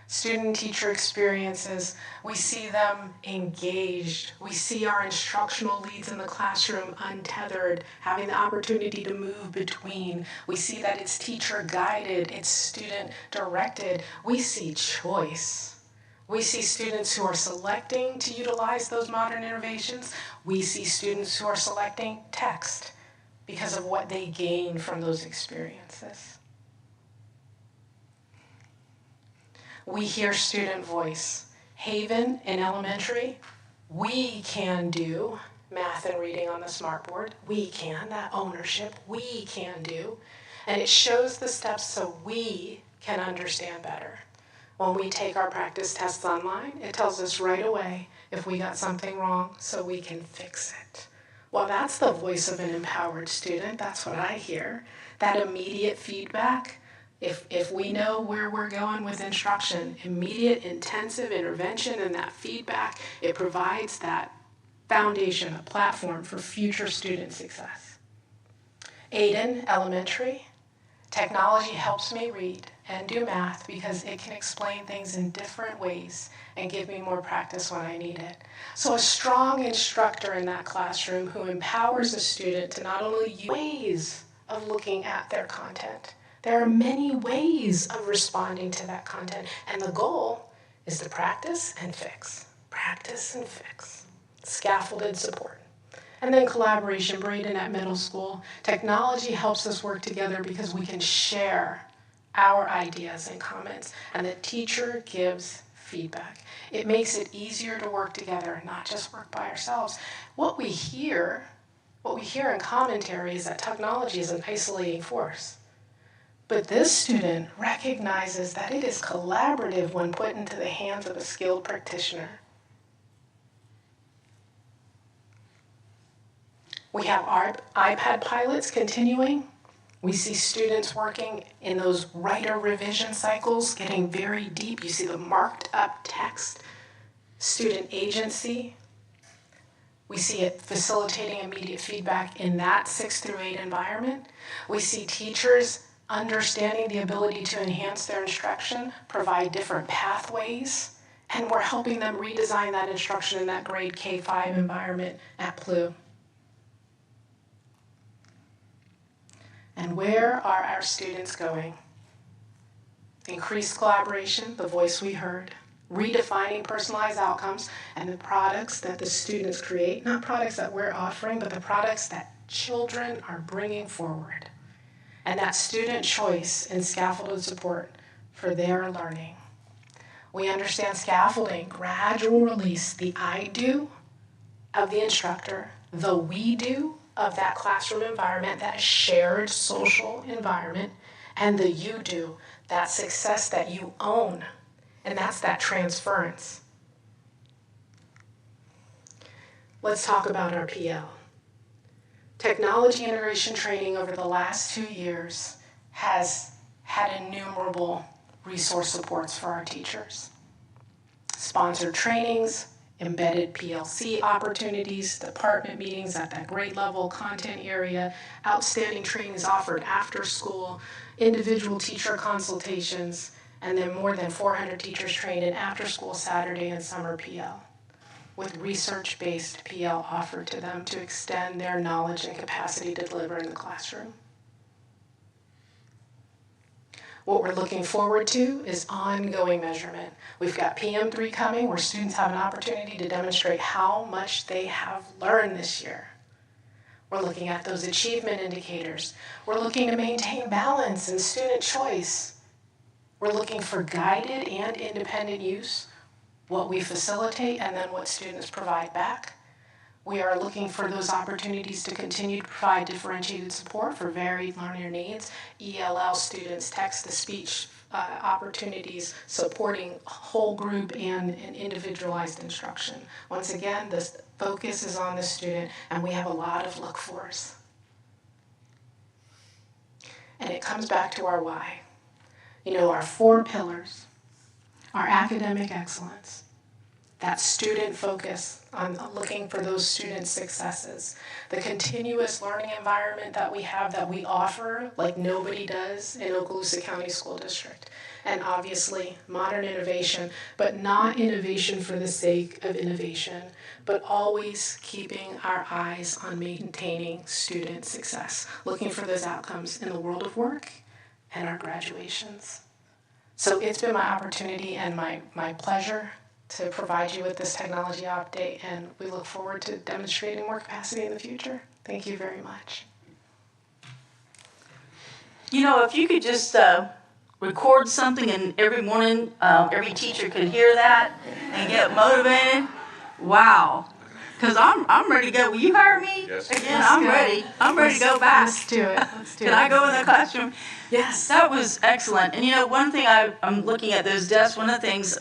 Student-teacher experiences, we see them engaged. We see our instructional leads in the classroom untethered, having the opportunity to move between. We see that it's teacher-guided, it's student-directed. We see choice. We see students who are selecting to utilize those modern innovations. We see students who are selecting text because of what they gain from those experiences. We hear student voice. Haven in elementary, we can do math and reading on the smartboard. We can, that ownership, we can do. And it shows the steps so we can understand better. When we take our practice tests online, it tells us right away if we got something wrong so we can fix it. Well, that's the voice of an empowered student. That's what I hear. That immediate feedback. If we know where we're going with instruction, immediate intensive intervention and that feedback, it provides that foundation, a platform for future student success. Aiden Elementary, technology helps me read and do math because it can explain things in different ways and give me more practice when I need it. So a strong instructor in that classroom who empowers a student to not only use ways of looking at their content. There are many ways of responding to that content, and the goal is to practice and fix. Practice and fix. Scaffolded support. And then collaboration. Braden at middle school. Technology helps us work together because we can share our ideas and comments, and the teacher gives feedback. It makes it easier to work together, not just work by ourselves. What we hear in commentary is that technology is an isolating force. But this student recognizes that it is collaborative when put into the hands of a skilled practitioner. We have our iPad pilots continuing. We see students working in those writer revision cycles, getting very deep. You see the marked up text, student agency. We see it facilitating immediate feedback in that 6 through 8 environment. We see teachers understanding the ability to enhance their instruction, provide different pathways, and we're helping them redesign that instruction in that grade K-5 environment at PLU. And where are our students going? Increased collaboration, the voice we heard, redefining personalized outcomes, and the products that the students create, not products that we're offering, but the products that children are bringing forward. And that student choice and scaffolded support for their learning. We understand scaffolding, gradual release, the I do of the instructor, the we do of that classroom environment, that shared social environment, and the you do, that success that you own, and that's that transference. Let's talk about our PL. Technology integration training over the last 2 years has had innumerable resource supports for our teachers. Sponsored trainings, embedded PLC opportunities, department meetings at that grade level, content area, outstanding trainings offered after school, individual teacher consultations, and then more than 400 teachers trained in after school Saturday and summer PL, with research-based PL offered to them to extend their knowledge and capacity to deliver in the classroom. What we're looking forward to is ongoing measurement. We've got PM3 coming, where students have an opportunity to demonstrate how much they have learned this year. We're looking at those achievement indicators. We're looking to maintain balance and student choice. We're looking for guided and independent use, what we facilitate, and then what students provide back. We are looking for those opportunities to continue to provide differentiated support for varied learner needs, ELL students, text-to-speech opportunities, supporting whole group and individualized instruction. Once again, the focus is on the student, and we have a lot of look-fors. And it comes back to our why. You know, our 4 pillars, our academic excellence, that student focus on looking for those student successes, the continuous learning environment that we have, that we offer like nobody does in Okaloosa County School District, and obviously modern innovation, but not innovation for the sake of innovation, but always keeping our eyes on maintaining student success, looking for those outcomes in the world of work and our graduations. So it's been my opportunity and my pleasure to provide you with this technology update, and we look forward to demonstrating more capacity in the future. Thank you very much. You know, if you could just record something and every morning, every teacher could hear that and get motivated, wow. Because I'm ready to go. Will you hire me? Yes. Again, I'm ready. I'm ready to go back. Let's do it. Let's do it. Can I go in the classroom? Yes. That was excellent. And you know, one thing I'm looking at those desks, one of the things,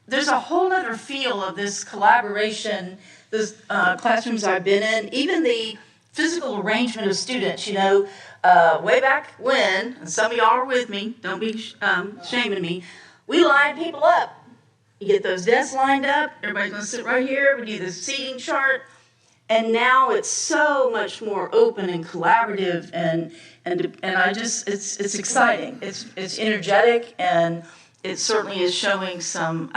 there's a whole other feel of this collaboration, those classrooms I've been in, even the physical arrangement of students, you know, way back when, and some of y'all are with me, don't be shaming me, we lined people up. You get those desks lined up, everybody's gonna sit right here, we do the seating chart, and now it's so much more open and collaborative, and I just, it's exciting, it's energetic, and it certainly is showing some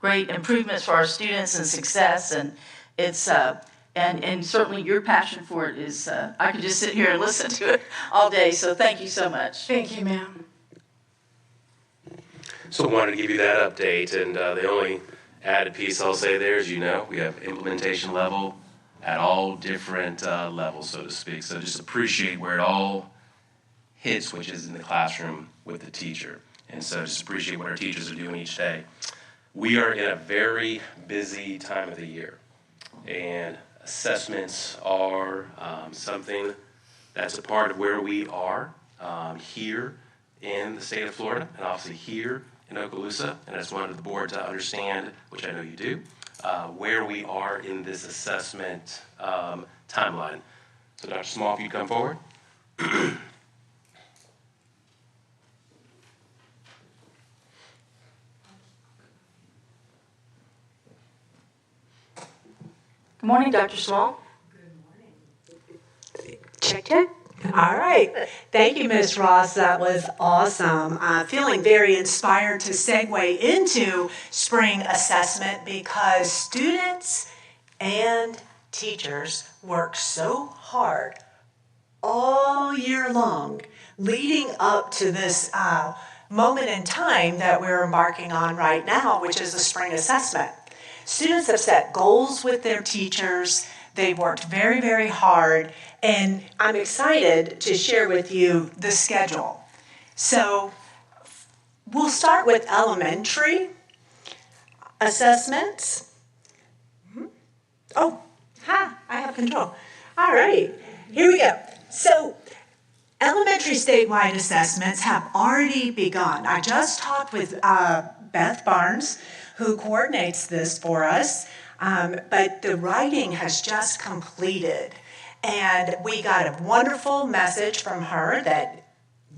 great improvements for our students and success, and it's and certainly your passion for it is I could just sit here and listen to it all day. So thank you so much. Thank you, ma'am. So I wanted to give you that update, and the only added piece I'll say there is, you know, we have implementation level at all different levels, so to speak. So just appreciate where it all hits, which is in the classroom with the teacher. And so just appreciate what our teachers are doing each day. We are in a very busy time of the year, and assessments are something that's a part of where we are here in the state of Florida, and obviously here in Okaloosa. And I just wanted the board to understand, which I know you do, where we are in this assessment timeline. So Dr. Small, if you come forward. Good morning, Dr. Small. Check, check. All right. Thank you, Ms. Ross. That was awesome. Feeling very inspired to segue into spring assessment because students and teachers work so hard all year long leading up to this moment in time that we're embarking on right now, which is the spring assessment. Students have set goals with their teachers. They've worked very, very hard, and I'm excited to share with you the schedule. So we'll start with elementary assessments. Oh, I have control. All right, here we go. So elementary statewide assessments have already begun. I just talked with Beth Barnes, who coordinates this for us, but the writing has just completed. And we got a wonderful message from her that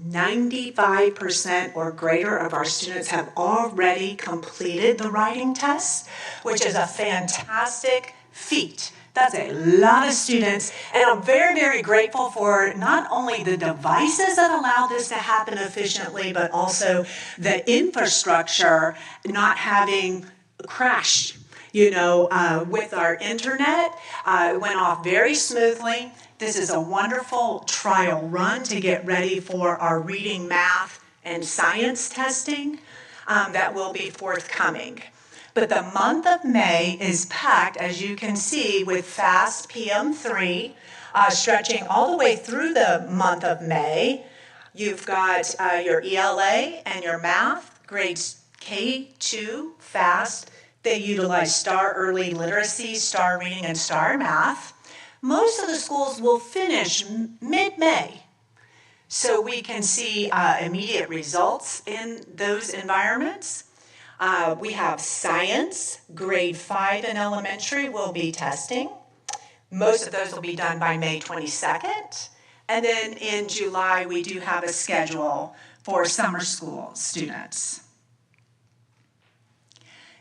95% or greater of our students have already completed the writing test, which is a fantastic feat. That's a lot of students, and I'm very, very grateful for not only the devices that allow this to happen efficiently, but also the infrastructure not having crashed, with our internet. It went off very smoothly. This is a wonderful trial run to get ready for our reading, math, and science testing that will be forthcoming. But the month of May is packed, as you can see, with FAST PM3, stretching all the way through the month of May. You've got your ELA and your math, grades K2, FAST. They utilize STAR Early Literacy, STAR Reading, and STAR Math. Most of the schools will finish mid-May. So we can see immediate results in those environments. We have science, grade 5 in elementary will be testing. Most of those will be done by May 22nd. And then in July, we do have a schedule for summer school students.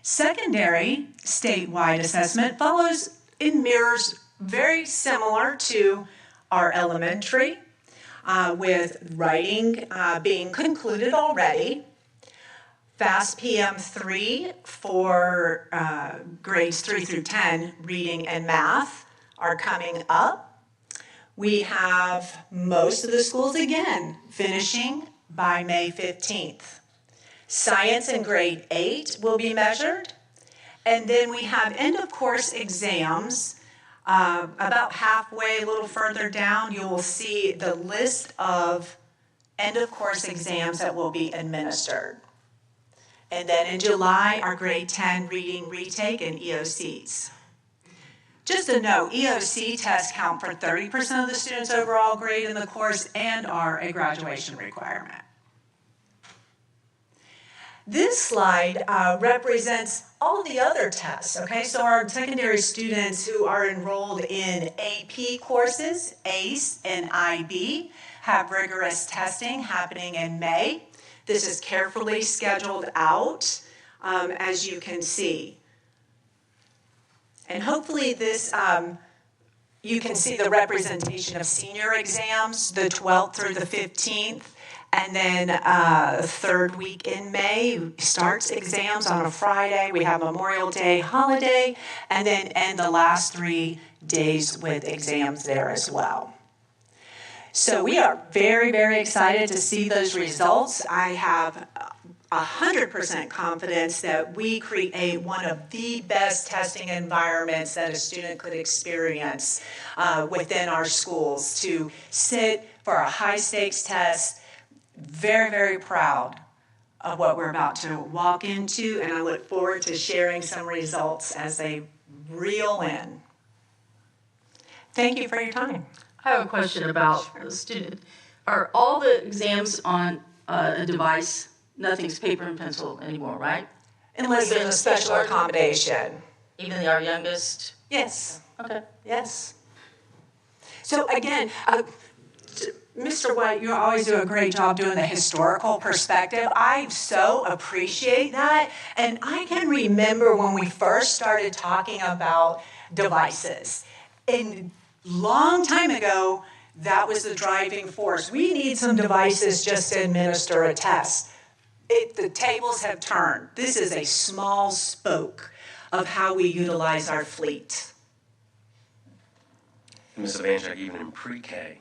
Secondary statewide assessment follows in mirrors very similar to our elementary, with writing being concluded already. FAST PM3 for grades 3 through 10, reading and math, are coming up. We have most of the schools again finishing by May 15th. Science in grade 8 will be measured. And then we have end of course exams. About halfway, a little further down, you will see the list of end of course exams that will be administered. And then in July, our grade 10 reading retake and EOCs. Just a note, EOC tests count for 30% of the students' overall grade in the course and are a graduation requirement. This slide represents all the other tests, okay? So our secondary students who are enrolled in AP courses, ACE and IB, have rigorous testing happening in May. This is carefully scheduled out, as you can see. And hopefully this, you can see the representation of senior exams, the 12th through the 15th. And then third week in May starts exams on a Friday. We have Memorial Day holiday, and then end the last 3 days with exams there as well. So we are very, very excited to see those results. I have 100% confidence that we create one of the best testing environments that a student could experience within our schools to sit for a high stakes test. Very, very proud of what we're about to walk into, and I look forward to sharing some results as they reel in. Thank you for your time. I have a question about the student. Are all the exams on a device? Nothing's paper and pencil anymore, right? Unless there's a special accommodation. Even our youngest? Yes. Okay. Yes. So again, Mr. White, you always do a great job doing the historical perspective. I so appreciate that. And I can remember when we first started talking about devices. And long time ago, that was the driving force. We need some devices just to administer a test. The tables have turned. This is a small spoke of how we utilize our fleet. Ms. Evanchik, even in pre-K,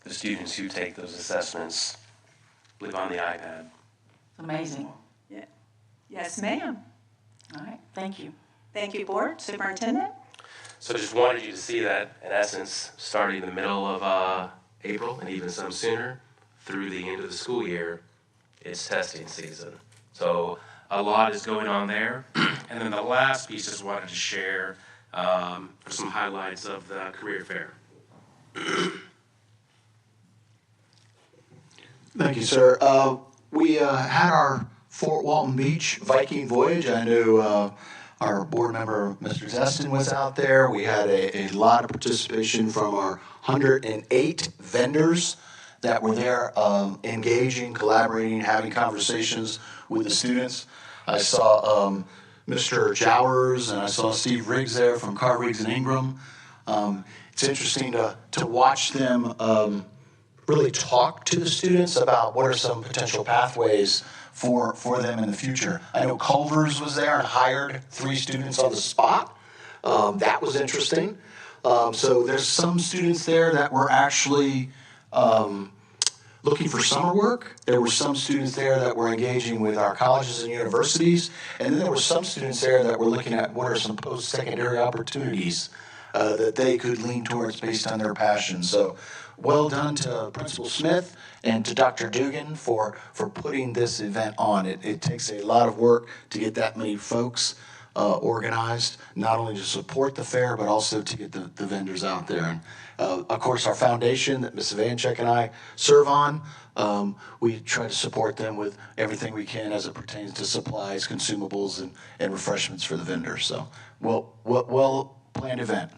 the students who take those assessments live on the iPad. Amazing. Yeah. Yes, ma'am. All right, thank you. Thank you, Board Superintendent. So just wanted you to see that, in essence, starting in the middle of April and even some sooner through the end of the school year, it's testing season. So a lot is going on there. And then the last piece just wanted to share for some highlights of the career fair. Thank you, sir. We had our Fort Walton Beach Viking voyage. I knew our board member, Mr. Zestin, was out there. We had a lot of participation from our 108 vendors that were there engaging, collaborating, having conversations with the students. I saw Mr. Jowers and I saw Steve Riggs there from Carr Riggs and Ingram. It's interesting to watch them really talk to the students about what are some potential pathways for them in the future. I know Culver's was there and hired 3 students on the spot. That was interesting. So there's some students there that were actually looking for summer work. There were some students there that were engaging with our colleges and universities. And then there were some students there that were looking at what are some post-secondary opportunities that they could lean towards based on their passion. So well done to Principal Smith and to Dr. Dugan for putting this event on. It takes a lot of work to get that many folks organized, not only to support the fair, but also to get the vendors out there. And of course, our foundation that Ms. Vanchek and I serve on, we try to support them with everything we can as it pertains to supplies, consumables, and refreshments for the vendors. So, well-planned event.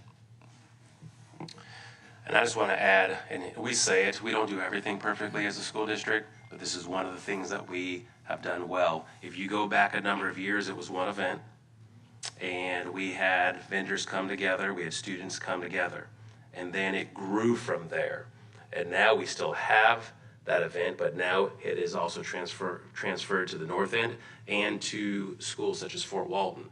And I just want to add, and we say it, we don't do everything perfectly as a school district, but this is one of the things that we have done well. If you go back a number of years, it was one event, and we had vendors come together, we had students come together, and then it grew from there. And now we still have that event, but now it is also transferred to the north end and to schools such as Fort Walton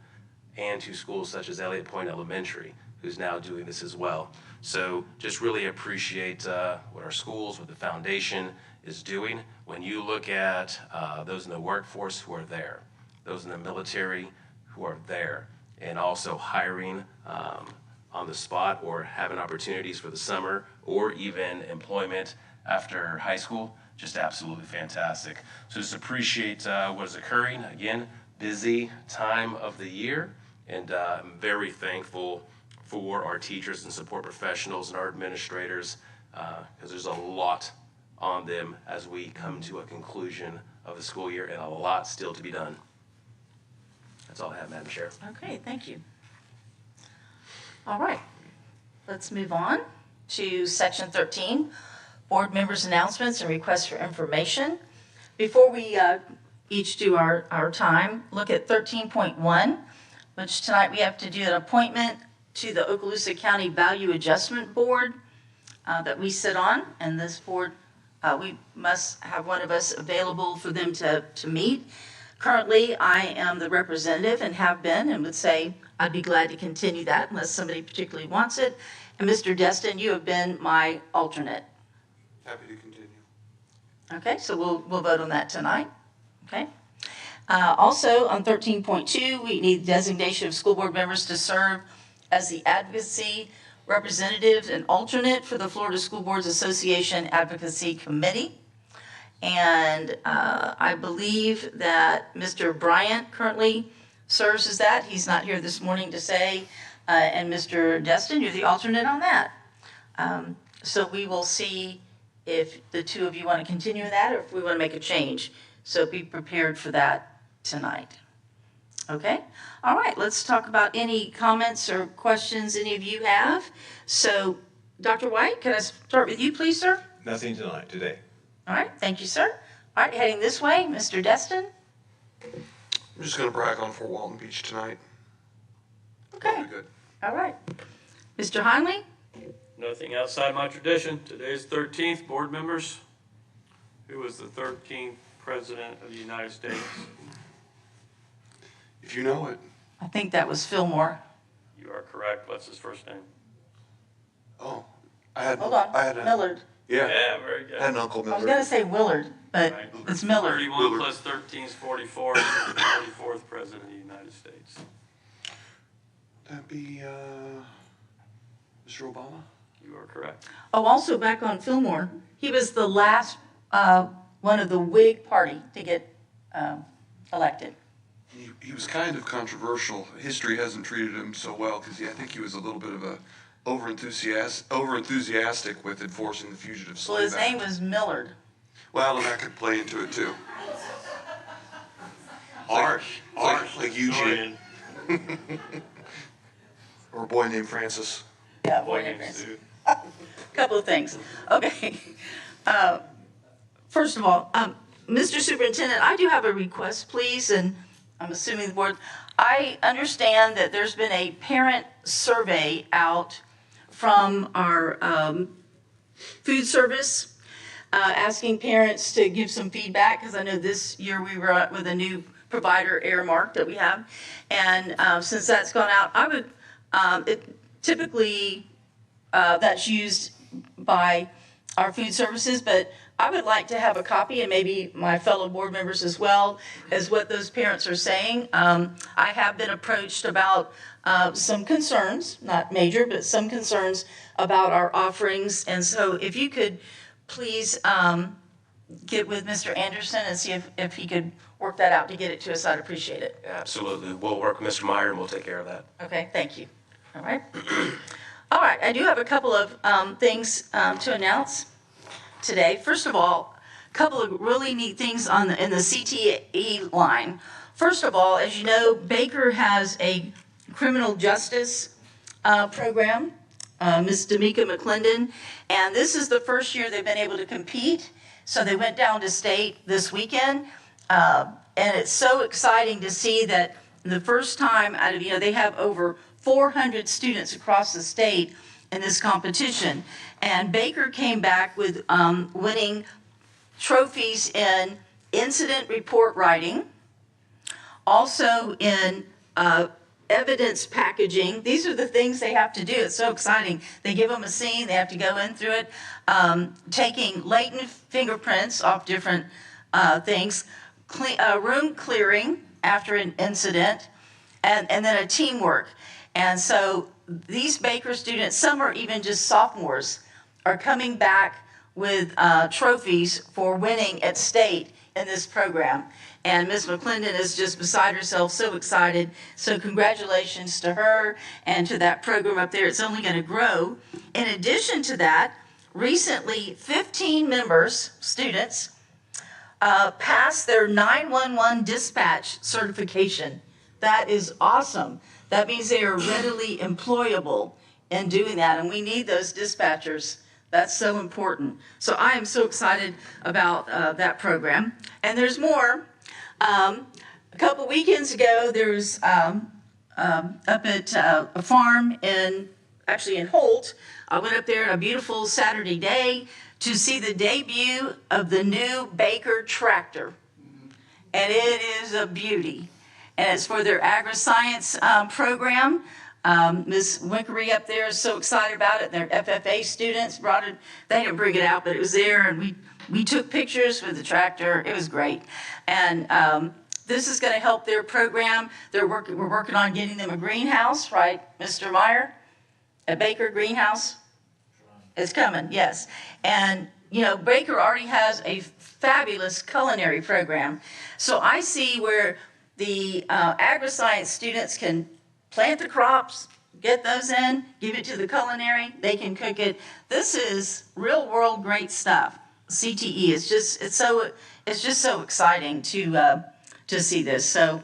and to schools such as Elliott Point Elementary, who's now doing this as well. So just really appreciate what our schools, what the foundation is doing. When you look at those in the workforce who are there, those in the military who are there, and also hiring on the spot or having opportunities for the summer or even employment after high school, just absolutely fantastic. So just appreciate what is occurring. Again, busy time of the year, and I'm very thankful for our teachers and support professionals and our administrators, because there's a lot on them as we come to a conclusion of the school year and a lot still to be done. That's all I have, Madam Chair. Okay, thank you. All right, let's move on to section 13, board members' announcements and requests for information. Before we each do our time, look at 13.1, which tonight we have to do an appointment to the Okaloosa County Value Adjustment Board that we sit on, and this board, we must have one of us available for them to meet. Currently, I am the representative and have been, and would say I'd be glad to continue that unless somebody particularly wants it. And Mr. Destin, you have been my alternate. Happy to continue. Okay, so we'll vote on that tonight. Okay. Also, on 13.2, we need designation of school board members to serve as the advocacy representative and alternate for the Florida School Boards Association Advocacy Committee. And I believe that Mr. Bryant currently serves as that. He's not here this morning to say, and Mr. Destin, you're the alternate on that. So we will see if the two of you want to continue that or if we want to make a change. So be prepared for that tonight. Okay? All right, let's talk about any comments or questions any of you have. So, Dr. White, can I start with you, please, sir? Nothing tonight, today. All right, thank you, sir. All right, heading this way, Mr. Destin. I'm just gonna brag on Fort Walton Beach tonight. Okay. That'll be good. All right. Mr. Heinley? Nothing outside my tradition. Today's 13th, board members. Who was the 13th president of the United States? If you know it. I think that was Fillmore. You are correct. What's his first name? Oh, I had. Hold on, I had a, Millard. Yeah. Yeah, very good. I had an Uncle I Millard. was going to say Willard, but Right. it's Millard. 31 plus 13 is 44. He's the 44th president of the United States. That'd be Mr. Obama. You are correct. Oh, also back on Fillmore, he was the last one of the Whig Party to get elected. He was kind of controversial. History hasn't treated him so well because I think he was a little bit of a over-enthusiastic with enforcing the Fugitive Well, Slave his Act. name was Millard. Well, and that could play into it too. Harsh, like Eugene. Or a boy named Francis. Yeah, Boy boy named named Sue. Couple of things. Okay. First of all, Mr. Superintendent, I do have a request, please, and I'm assuming the board. I understand that there's been a parent survey out from our food service, asking parents to give some feedback, because I know this year we were out with a new provider, Airmark, that we have. And since that's gone out, I would, typically, that's used by our food services, but I would like to have a copy, and maybe my fellow board members as well, as what those parents are saying. I have been approached about some concerns, not major, but some concerns about our offerings. And so if you could please get with Mr. Anderson and see if he could work that out to get it to us, I'd appreciate it. Absolutely. We'll work with Mr. Meyer and we'll take care of that. Okay, thank you. All right. All right, I do have a couple of things to announce today. First of all, a couple of really neat things in the CTE line. First of all, as you know, Baker has a criminal justice program, Ms. D'Amica McClendon, and this is the first year they've been able to compete. So they went down to state this weekend, and it's so exciting to see that the first time out of, they have over 400 students across the state in this competition. And Baker came back with winning trophies in incident report writing, also in evidence packaging. These are the things they have to do. It's so exciting. They give them a scene, they have to go in through it, taking latent fingerprints off different things, room clearing after an incident, and then a teamwork. And so these Baker students, some are even just sophomores, are coming back with trophies for winning at state in this program. And Ms. McClendon is just beside herself, so excited. So congratulations to her and to that program up there. It's only going to grow. In addition to that, recently 15 members, students, passed their 911 dispatch certification. That is awesome. That means they are readily employable in doing that, and we need those dispatchers. That's so important. So I am so excited about that program. And there's more. A couple weekends ago, there was up at a farm in Holt. I went up there on a beautiful Saturday day to see the debut of the new Baker tractor. And it is a beauty. And it's for their agri-science program. Ms. Winkery up there is so excited about it. Their FFA students brought it. They didn't bring it out, but it was there, and we took pictures with the tractor. It was great. And this is going to help their program. We're working on getting them a greenhouse, right, Mr. Meyer? A Baker greenhouse? It's coming, yes. And, Baker already has a fabulous culinary program. So I see where the agri-science students can plant the crops, get those in, give it to the culinary, they can cook it. This is real world great stuff. CTE is it's just so exciting to see this. So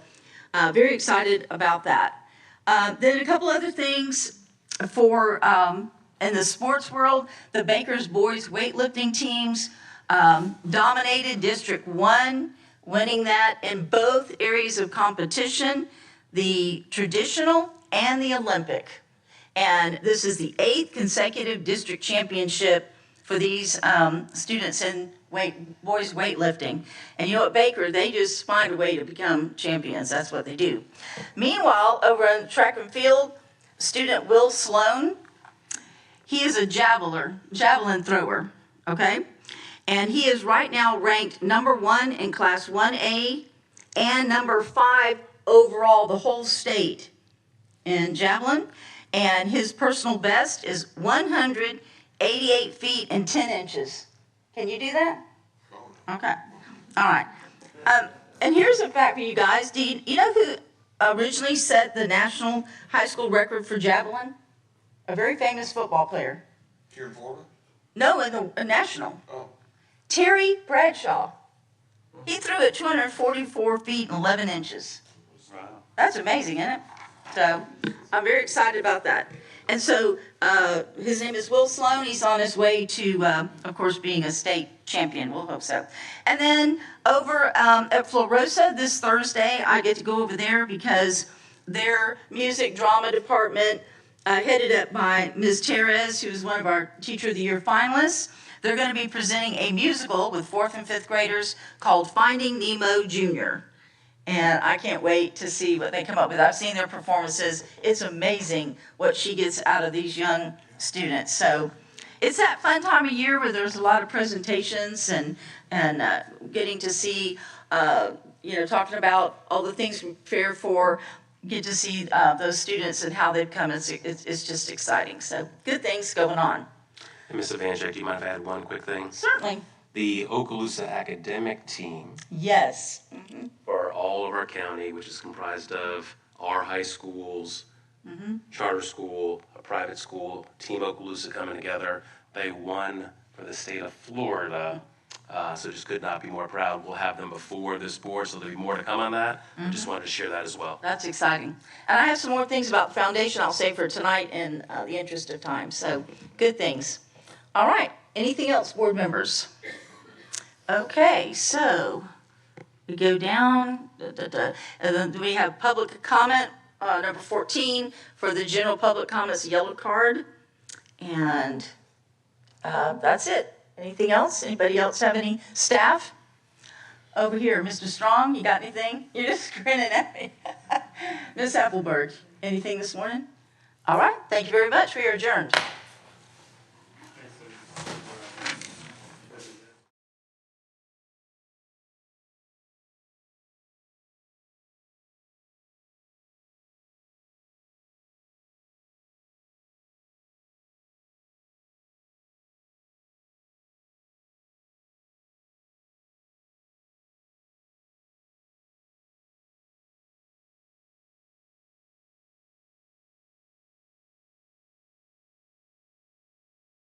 very excited about that. Then a couple other things for in the sports world. The Baker's boys weightlifting teams dominated District 1, winning that in both areas of competition, the traditional and the Olympic. And this is the 8th consecutive district championship for these students in boys weightlifting. And at Baker, they just find a way to become champions. That's what they do. Meanwhile, over on track and field, student Will Sloan, he is a javelin thrower, okay? And he is right now ranked number 1 in Class 1A and number 5 overall, the whole state in javelin. And his personal best is 188 feet and 10 inches. Can you do that? Okay. All right. And here's a fact for you guys. Do you know who originally set the national high school record for javelin? A very famous football player. Here in Florida? No, in the national. Oh. Terry Bradshaw. He threw it 244 feet and 11 inches. Wow. That's amazing, isn't it? So I'm very excited about that. And so his name is Will Sloan. He's on his way to, of course, being a state champion. We'll hope so. And then over at Florosa this Thursday, I get to go over there because their music drama department, headed up by Ms. Terez, who is one of our Teacher of the Year finalists, they're going to be presenting a musical with 4th and 5th graders called Finding Nemo Jr. And I can't wait to see what they come up with. I've seen their performances. It's amazing what she gets out of these young students. So it's that fun time of year where there's a lot of presentations and getting to see, talking about all the things we prepare for, get to see those students and how they've come. It's just exciting. So good things going on. And Ms. Evangelik, do you mind if I add one quick thing? Certainly. The Okaloosa academic team Yes. for all of our county, which is comprised of our high schools, charter school, a private school, Team Okaloosa coming together. They won for the state of Florida, so just could not be more proud. We'll have them before this board, so there'll be more to come on that. I just wanted to share that as well. That's exciting. And I have some more things about the foundation I'll say for tonight in the interest of time. So good things. All right. Anything else, board members? Okay, so we go down, and then we have public comment, number 14. For the general public comments, yellow card. And that's it. Anything else? Anybody else have any staff? Over here, Mr. Strong, you got anything? You're just grinning at me. Ms. Appleberg, anything this morning? All right, thank you very much. We are adjourned.